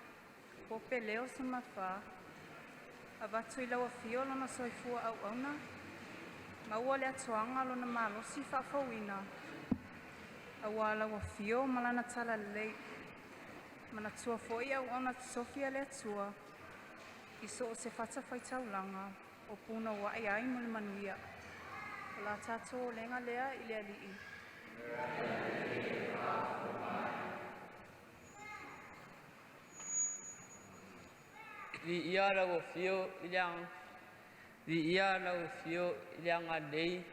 [SPEAKER 6] po peleo sa mawha. A watu I laua fio lona soifua auauna. Maua le atoanga lona malosi whafauina. A wā laua fio malana tala lei. Mana tua foi auauna Sofia le atua. I so o se whata whai taulanga o puna wa ai mo le manuia. O la tātou lenga lea I le ali'i.
[SPEAKER 7] Di ia lau fio ilang di ia lau fio ilang adei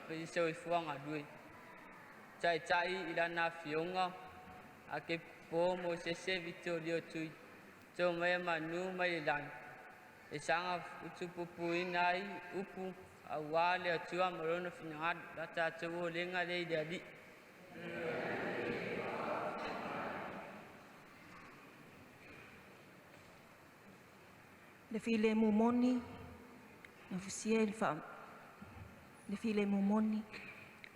[SPEAKER 7] pe so fuang adui chai chai ilana fionga ake po mo se Victoria tui to mai manu mai dan e sanga utupu puinai upu awale atua marono fingat data tuo lenga dei jadi
[SPEAKER 8] Le file mumoni, na fusia il fa. Le file mumoni,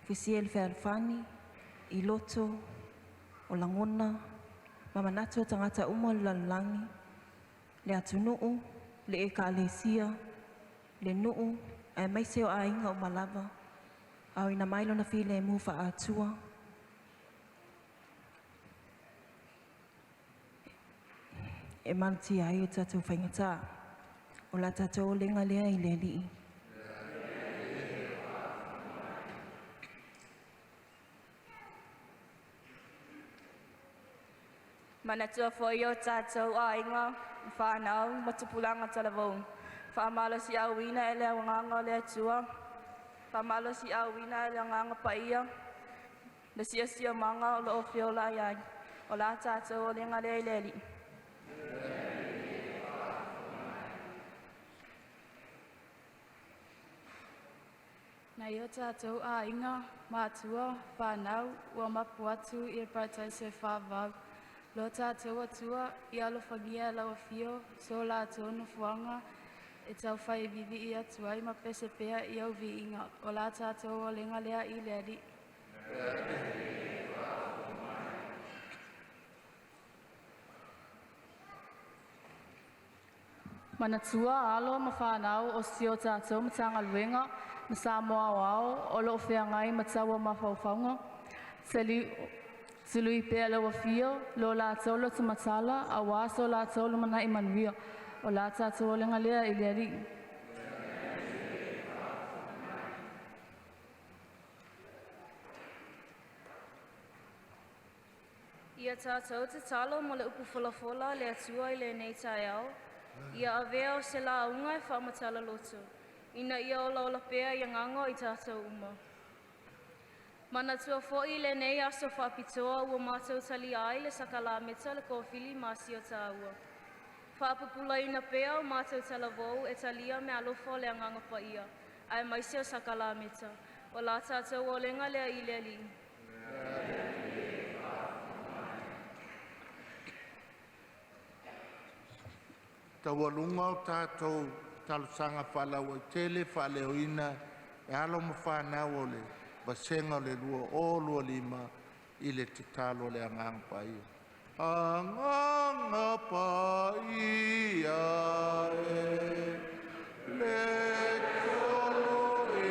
[SPEAKER 8] fusia il alfani, I loto, o langona, mamanato tangata umo lalangi, le atunuu, le ekalesia, le nuu, e maiseo ainga o malava, au ina mailo na file mufa atua. E manti ai o tatou whaingata. O la tātou lenga lea I le ali'i.
[SPEAKER 9] Mana tua foi o tātou ainga, whanau, matupulanga talavou. Whamalo si awina ele wanganga le atua. Whamalo si awina ele wanganga paia. Le sia manga o lo ofiola iai. O la tātou o lenga lea I le ali'i. Nai o tātou ainga, mātua, whanau, ua mapu atu I partai se whāvau. Lo tātou atua, I alo whangia lau fio, so la tonu fuanga,
[SPEAKER 6] e tau whai vivi i atu ai ma pese pea i au vi inga o la tātou o lenga lea i lea di. Mana tua alo ma whanau o sio tātou Matagaluega ma Samoa wao o loo whea ngai ma taua ma whauwhaunga. Tului pea lawa fio lo la tolo tumatala a waso la tolo mana i manuia o la tātou o lenga lea i lea ri. Ia tātou te talo mo le upu wholafola le atua i le nei tai au. Ia avea o se la unga e whamatala loto. Ina ia o laola pea i ngango i tātou uma. Mana tua fo'i le nei aso whapitoa ua mātou tali ai le sakalameta le Kofilimasio tāua. Whapupula ina pea o mātou talavou e talia me alofo le Nganga Paia. Ai maise o sakalameta. O la tātou o lenga lea i lea li.
[SPEAKER 2] Tawalunga o tātou talusanga whalau i tele whaleoina e alo ma whanau o le basenga le lua o lua lima i le titalo le Nganga Paia. Nganga Paia e le tolo i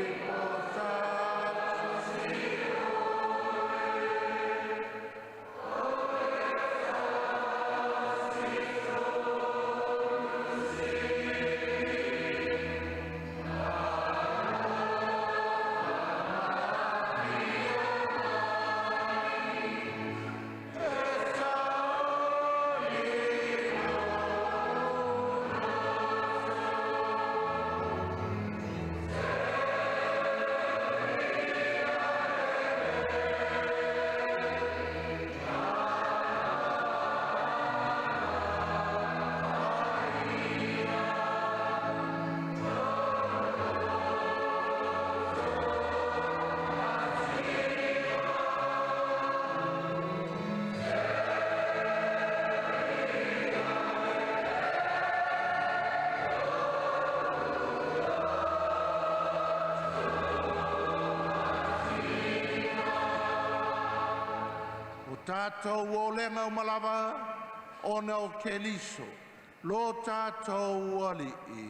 [SPEAKER 2] tātou o lenga o malawa o na o keliso. Lo tātou ali i.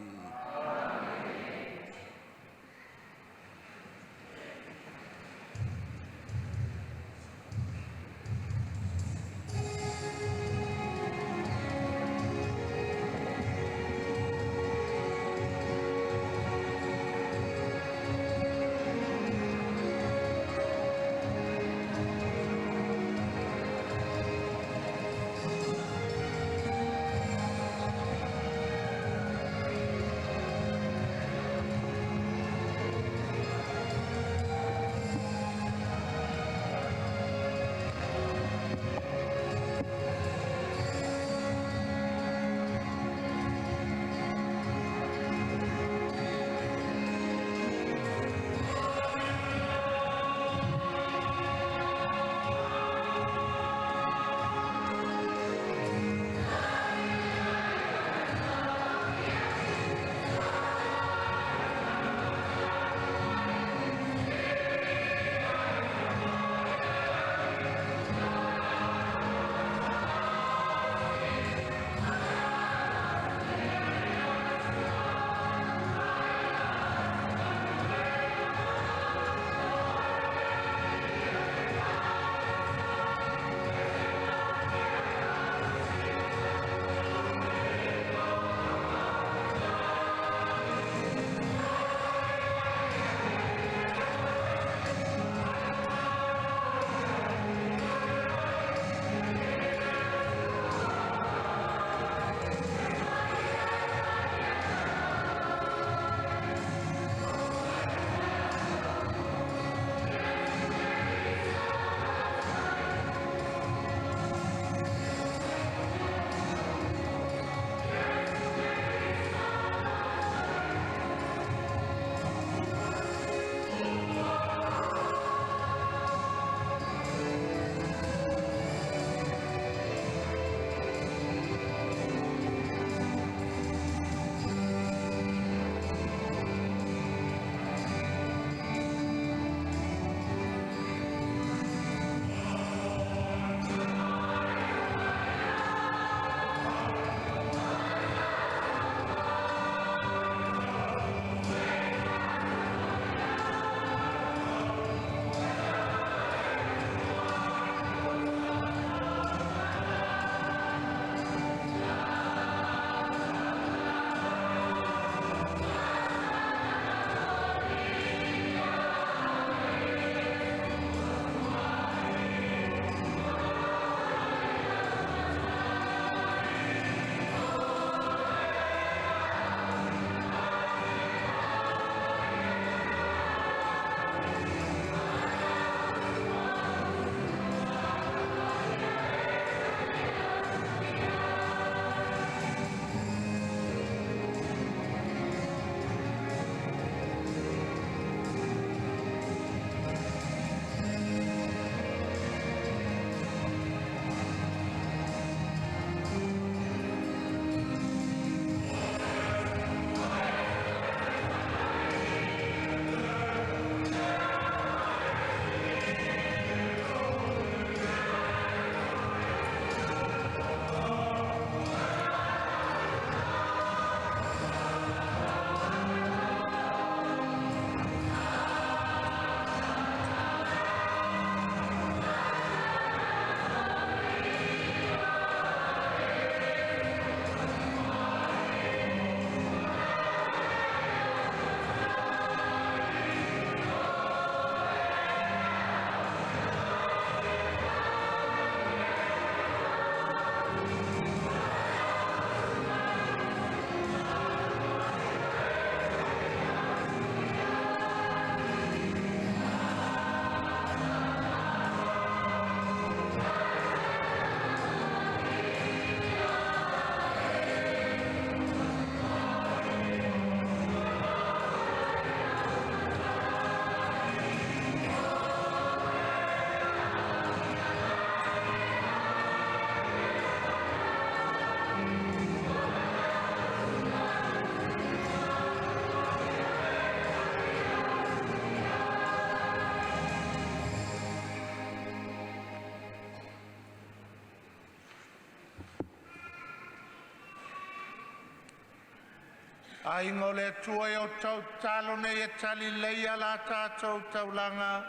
[SPEAKER 2] Ai ngole tua o tau talo nei e tali leia la tātou taulanga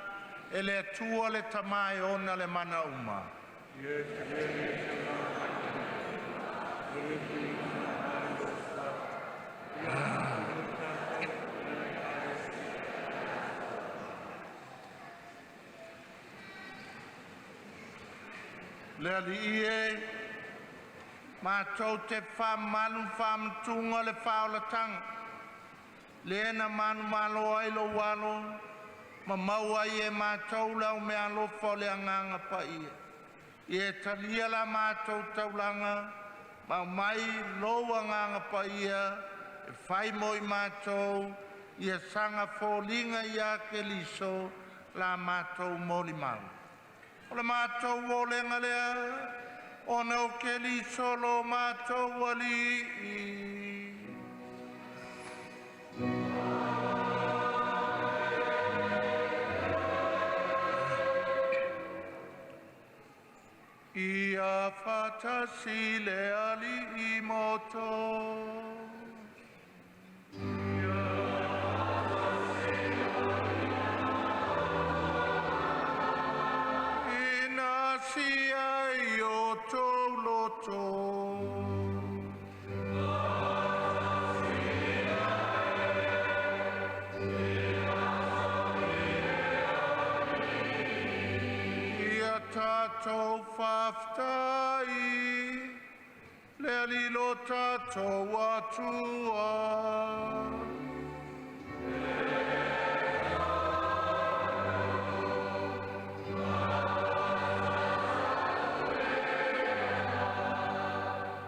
[SPEAKER 2] e le tua le tamai ona le mana uma. Le ali ie mātou te whamalu whamtunga le whaolatanga. Le na manu malo ai lo walo, ma maua i e mātou lau me alofa o le anganga paia. I e talia la mātou taulanga, ma mai lo anganga paia, e whai moi mātou, i e sanga fōlinga i a ke liso la mātou moli mau. O le mātou o lenga lea, o nau ke liso lo mātou wali. Ia fatasi le ali I moto. Ina sia io to loto. Tatou whaftai, le alilo tatou atua.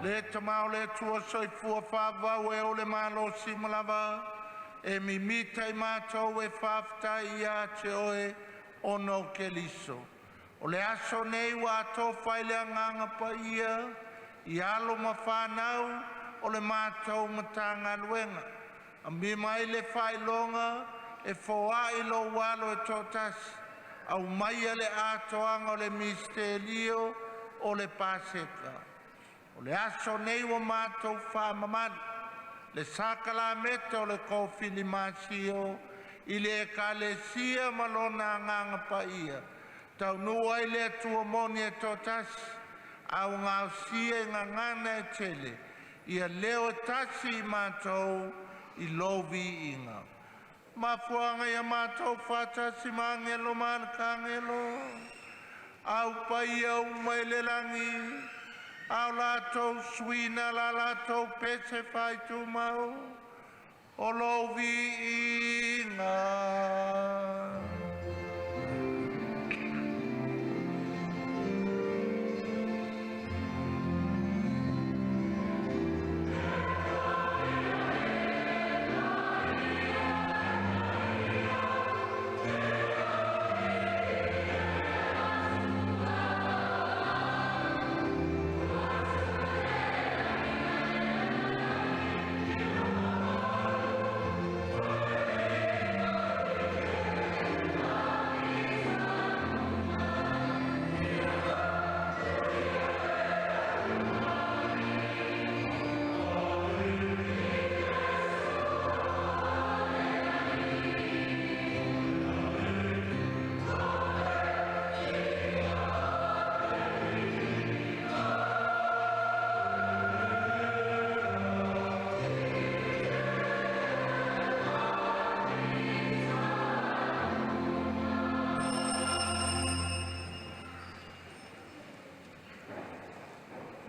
[SPEAKER 2] Le tamau le tua soifua whawau e o le malo simalava, e mimita I mātou e whaftai ia te oe ono ke liso. O le aso nei wa tō whaile anganga paia, I alo ma whanau o le mātou Matagaluega. A mi mai le whailonga e whoa I lo walo e tōtasi, au mai le atoanga o le misterio o le paseka. O le aso nei wa mātou whamamani, le Sacrament o le Kofilimasio, I le ekalesia malona anganga paia. Tau nua I le tua moni e tōtasi, au ngau sia ngā ngana e tele, ia leo e tasi I mātou I lovi inga. Mafuanga ia mātou whātasi mangelo mana kangelo, au paia umai le langi, au lātou suina la lātou pese whai tu mau, o lovi inga.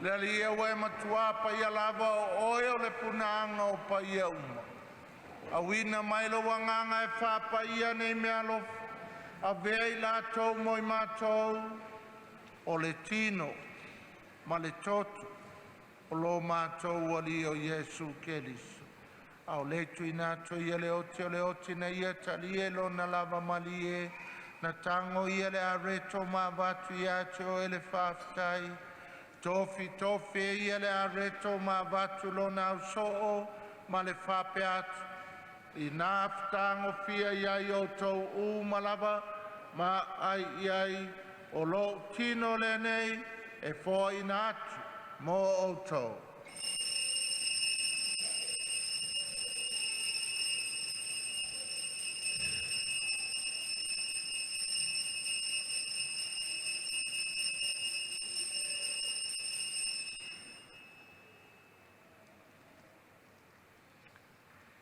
[SPEAKER 2] Le alia ue matua pa ia lava o oe o le punanga o pa ia uma. A wina mai lo wanganga e wha pa ia nei mea lo a vei lātou moi mātou o le tino ma le totu o lo mātou wali o Yesu Keliso. Au le tui nātou ia le oti na ia tali e lo na lava mali e na tango ia le areto ma vatu ia te o ele whaftai Tofi ia le areto ma vatu lona au soo ma le whape atu. I nā whatango fia iai o tau u malava ma ai iai o lo tino le nei e fo ina atu mo o tau.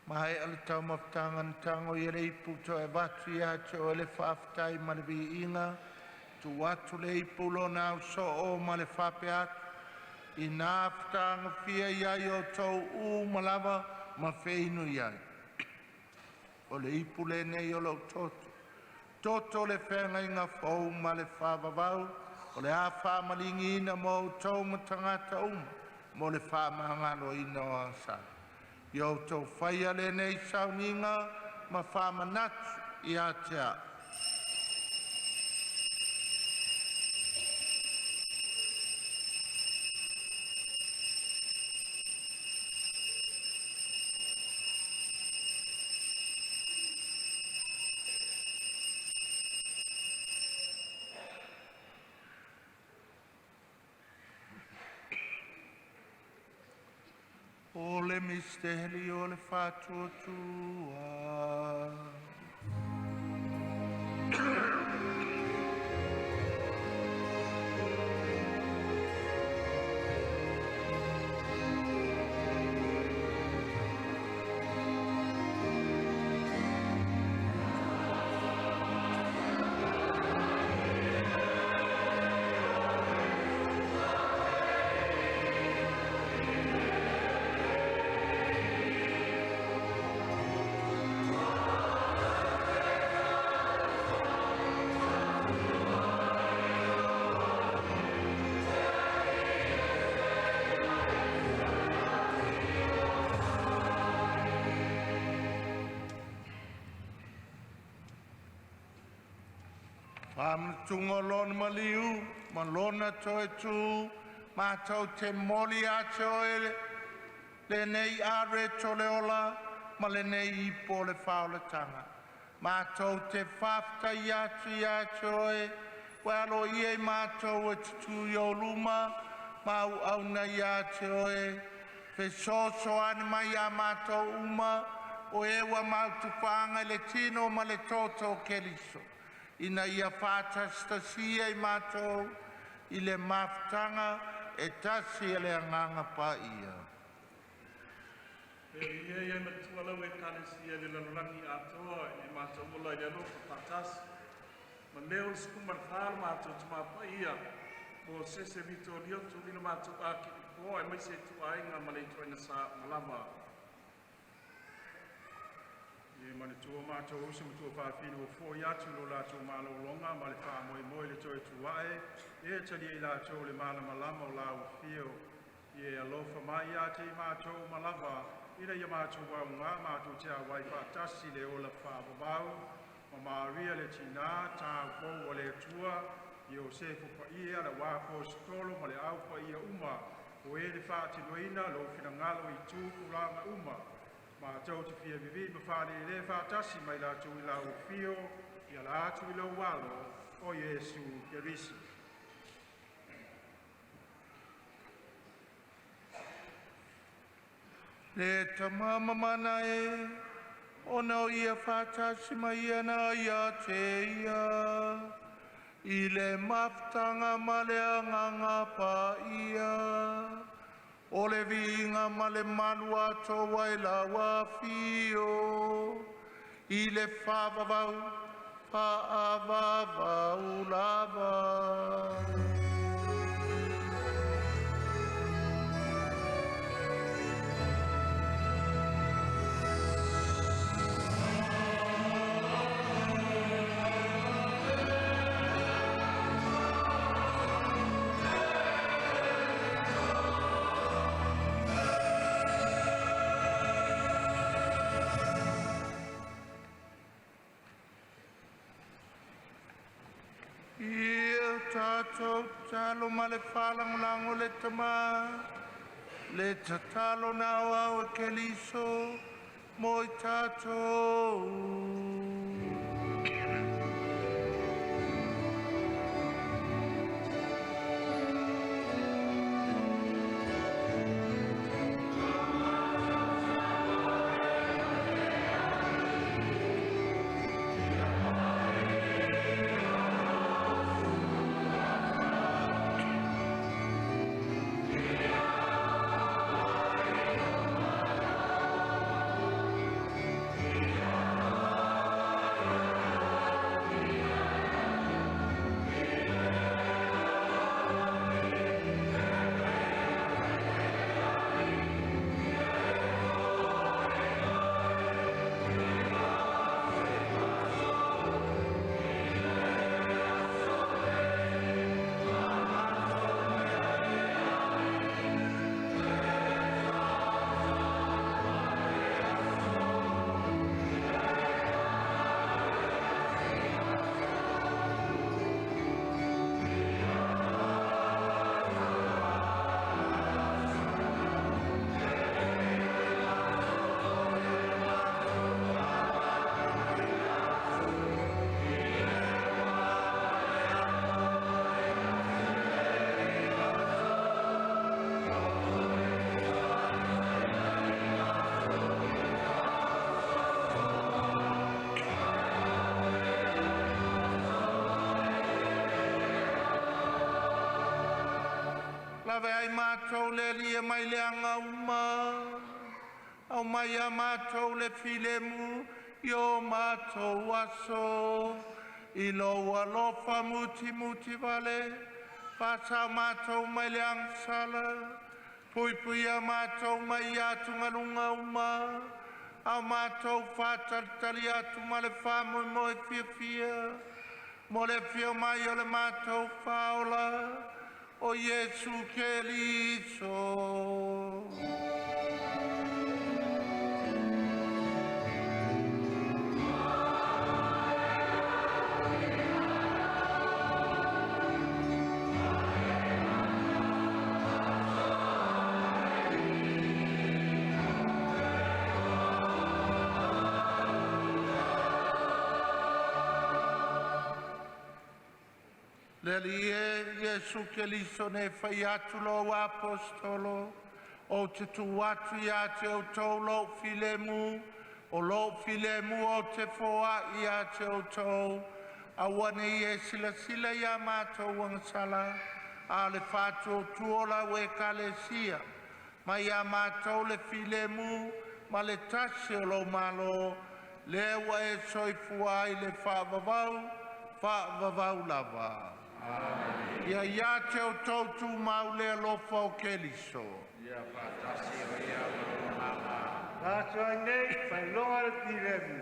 [SPEAKER 2] Mahai ala tau maftangan tango i rei puto e watu i ato e le whaftai ma le vi inga. Tu watu le i pulo na au so o ma le whape atu. I nā whatanga fia iai o tau u malava ma wheinu iai. O le i pule nei o lau toto. Toto le whenga i ngā whau ma le whavavau. O le a whamalingi ina mo tau matangata mo le whamangalo ina o asa. Yo tau whaia le nei sauninga ma whamanatu i atea. O le misteri o le whātua tua. Tungo lon maliu, malona toe tu, mātou te moli a toe, le nei are tole ola, ma le nei ipo le whaulatanga. Mātou te whafta i atu i atoe, walo ie mātou e tutu i o luma, mau auna i atoe, fe soso ane mai a mātou uma, o ewa mautu whanga le tino ma le toto keliso. Ina ia whātastasia i mātou i le maftanga e tasi e le anganga pa ia.
[SPEAKER 1] E ia ia matualau e kālesia le lalorangi atoa e mātou mola i alo patas. Ma leo sku marthal mātou tuma pa ia. Mo sese vito liotu lina mātou aki i poa e mai se tu ainga ma le itoina sa malama. E mani tua mātou usi ma tua whāwhinu o fōi atu lo lātou mālo longa ma le whā moi le toi tuae e tali e lātou le māla malama o lau whio e alofa mai a te mātou malava ira ia mātou wau ngā mātou te awai whātasi le ola whāwawau ma māria le tina tā pou o le tua i o sefo pa ia la wāpo stolo ma le au pa ia uma o e le whātiloina lo whina ngalo i tūkuranga uma. Ma tau te fia vivi ma whāne le whātasi mai lātou i lau whio i a lātou i lau walo o Iesu Kirisi.
[SPEAKER 2] Le tamama mana e, o nau ia whātasi mai ana ia te ia, i le maftanga ma le anganga pa ia. O le vinga ma le manua toa i lawa fio, i le whawawau, whaawawau lava. mātou talo ma le whalangulango le tama, le tatalo na au e keliso, mo i tātou. Lave ai mātou le lia mai le anga uma, au mai a mātou le filemu, yo mātou aso, i loa lofa muti muti vale, pasa mātou mai le anga sala, pui pui a mātou mai atu ngalunga uma, au mātou whātaritari atu ma le whāmui mo e fia fia, mo le fia mai o le mātou whaola, o Jesu Keliso. Lelie Jesu Keliso ne fai atu lo apostolo, o te tu atu ia te o tau lo filemu, o lo filemu o te foa ia te o tau, a wane ie sila sila ia mātou wangsala, a le fatu o tuola we kalesia, ma ia mātou le filemu, ma le tasi o lo malo, le wa e soifua i le whaavavau lava. Ia ia te o tautu mau lea lofa o Keliso.
[SPEAKER 5] Ia whātasi o ia mama. Rātua nei, whai longa le tiremu.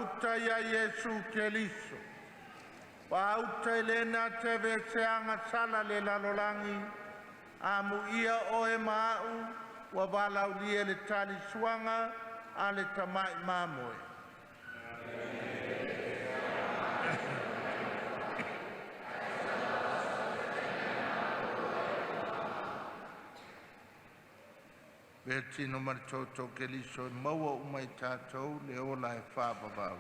[SPEAKER 2] Pauta ia Yesu Keliso. Pauta elena teve seanga sala le lalolangi. Amu ia oe mau wa walau lia le tali suanga a le tamai mamoe. Beti no martoto Keliso maua umai tātou le ola e whāpapau.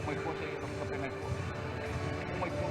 [SPEAKER 10] Mai po te ka pengai po. Mai po.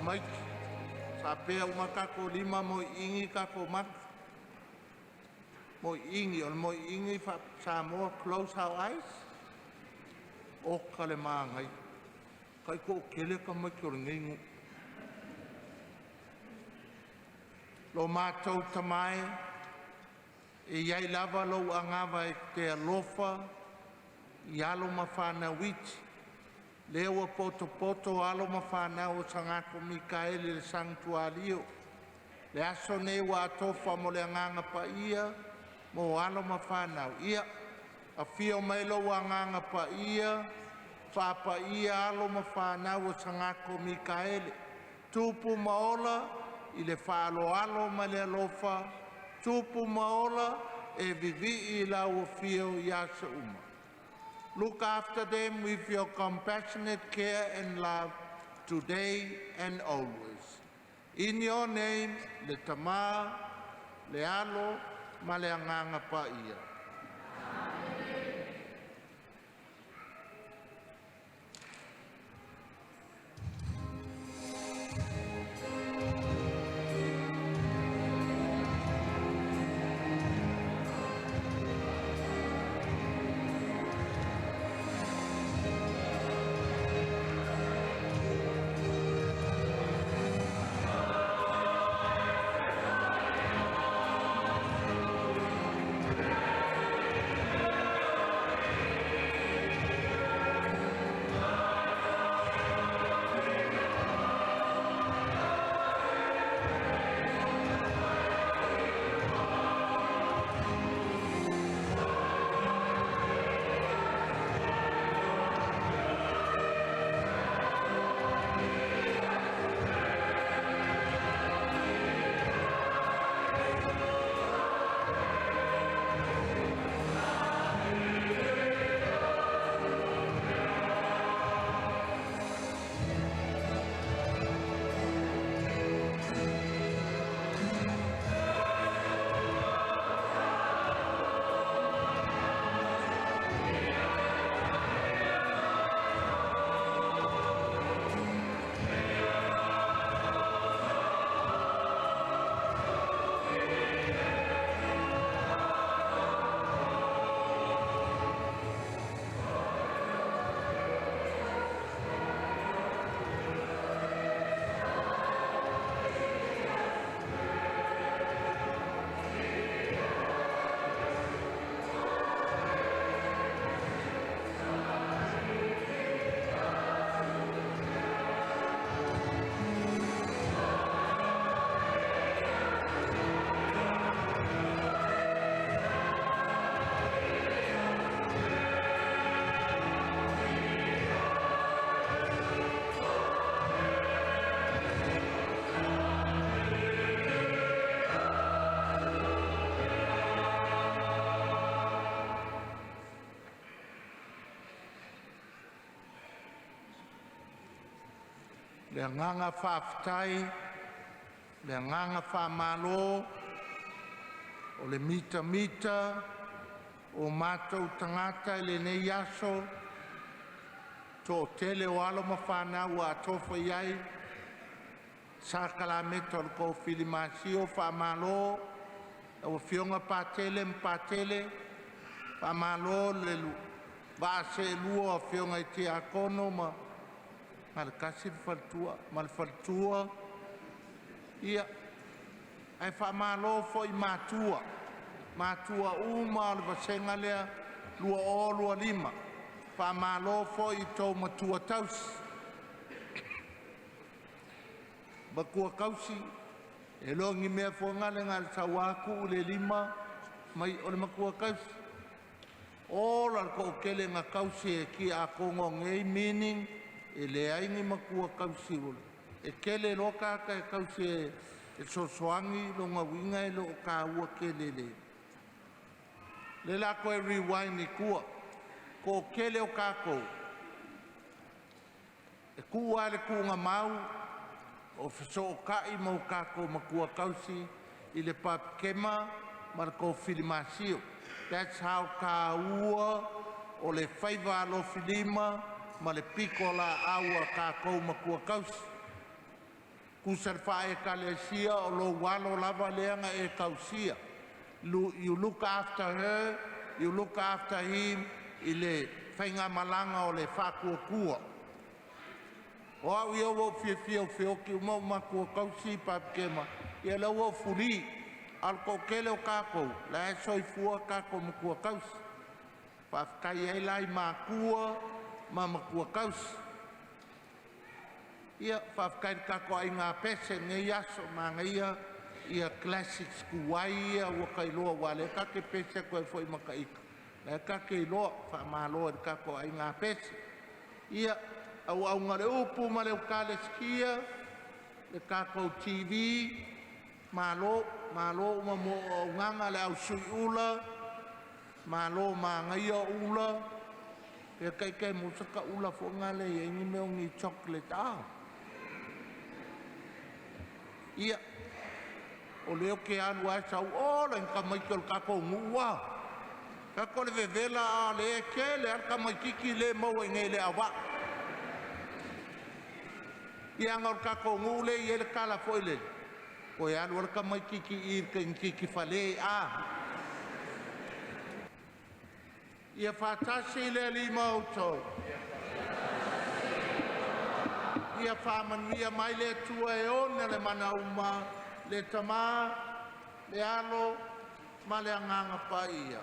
[SPEAKER 2] Mike, sa pea uma kako lima mo ingi kako mak. Mo ingi, on mo ingi fa sa mo close our eyes. O kale maangai. Kai ko kele ka mai ko ngingu. Lo mātou tamai, e iai lava lo angava e te alofa, i alo mawhana witi. Lewa poto poto alo mawhana o Sagato Mikaele le sanctuario. Le aso ne wa atofa mo le anganga paia, mo alo mawhana ia. A fio mai lo anganga paia, whapa ia alo mawhana o Sagato Mikaele. Tupu maola, i le whaalo alo ma le alofa, tupu maola e vivi i la o fio yasa uma. Look after them with your compassionate care and love today and always. In your name, le tama, le alo, ma le anganga paia. le nganga whaafitai, le nganga whaamalo, o le mita, o mātou tangata le nei aso, tō tele o alo mawhanau a tofa iai, Sacrament o le Kofilimasio whaamalo, o fionga pātele mpātele, whaamalo le vāse lua o fionga i te akono ma le kasi ma le faltua, ia, ai whaamalo fo i mātua uma o le vasenga lea lua o lua lima, whaamalo fo i tō matua tausi. Bakua kausi, e longi mea whongale ngā tawaku le lima, mai o le makua kausi. Ola ko kele ngā kausi e ki a kongo ngei meaning, e le aingi makua kausi ole. E kele loka ka e kausi e sosoangi lo ngā winga e lo ka ua kele le. Le la ko e rewind i kua, ko kele o kako. E kua le kunga mau, o fiso o kai mau kako makua kausi i le papkema ma le Kofilimasio. That's how ka ua o le whaiva alo filima ma le piko la aua kako makua kausi. Kusar whae kalesia o lo walo lava leanga e kausia. You look after her, you look after him, i le whainga malanga o le whakua kua. O au ia wo fio ki umau makua kausi papkema. Ia lau o furi, alko kele o kako, la e soifua kako makua kausi. Whafkai ei lai makua ma makua kausi. Ia whafkai kako ai ngā pese ngai aso ma ngai ia classics kuwai ia wakai loa wale kake pese koe foi makaika. La kake loa whamaloa kako ai ngā pese. Ia au ngare upu ma le ukale skia, le kako TV, malo ma mo nganga le au sui ula, malo ma ngai ula, e kai musaka ula fo ngale e ngi meo ngi chocolate Ia, o leo ke anu ai sau ola in ka mai kol kako ngua. Kako le vevela a le ke le ar ka mai kiki le mau e ngele awa. Ia ngor kako ngu le i ele kala foile. Ko e anu ar ka mai kiki i kiki fale a. Ia fatasi le lima auto. Ia whamanuia mai le tua e ona le mana uma, le tama, le alo, ma le anganga paia.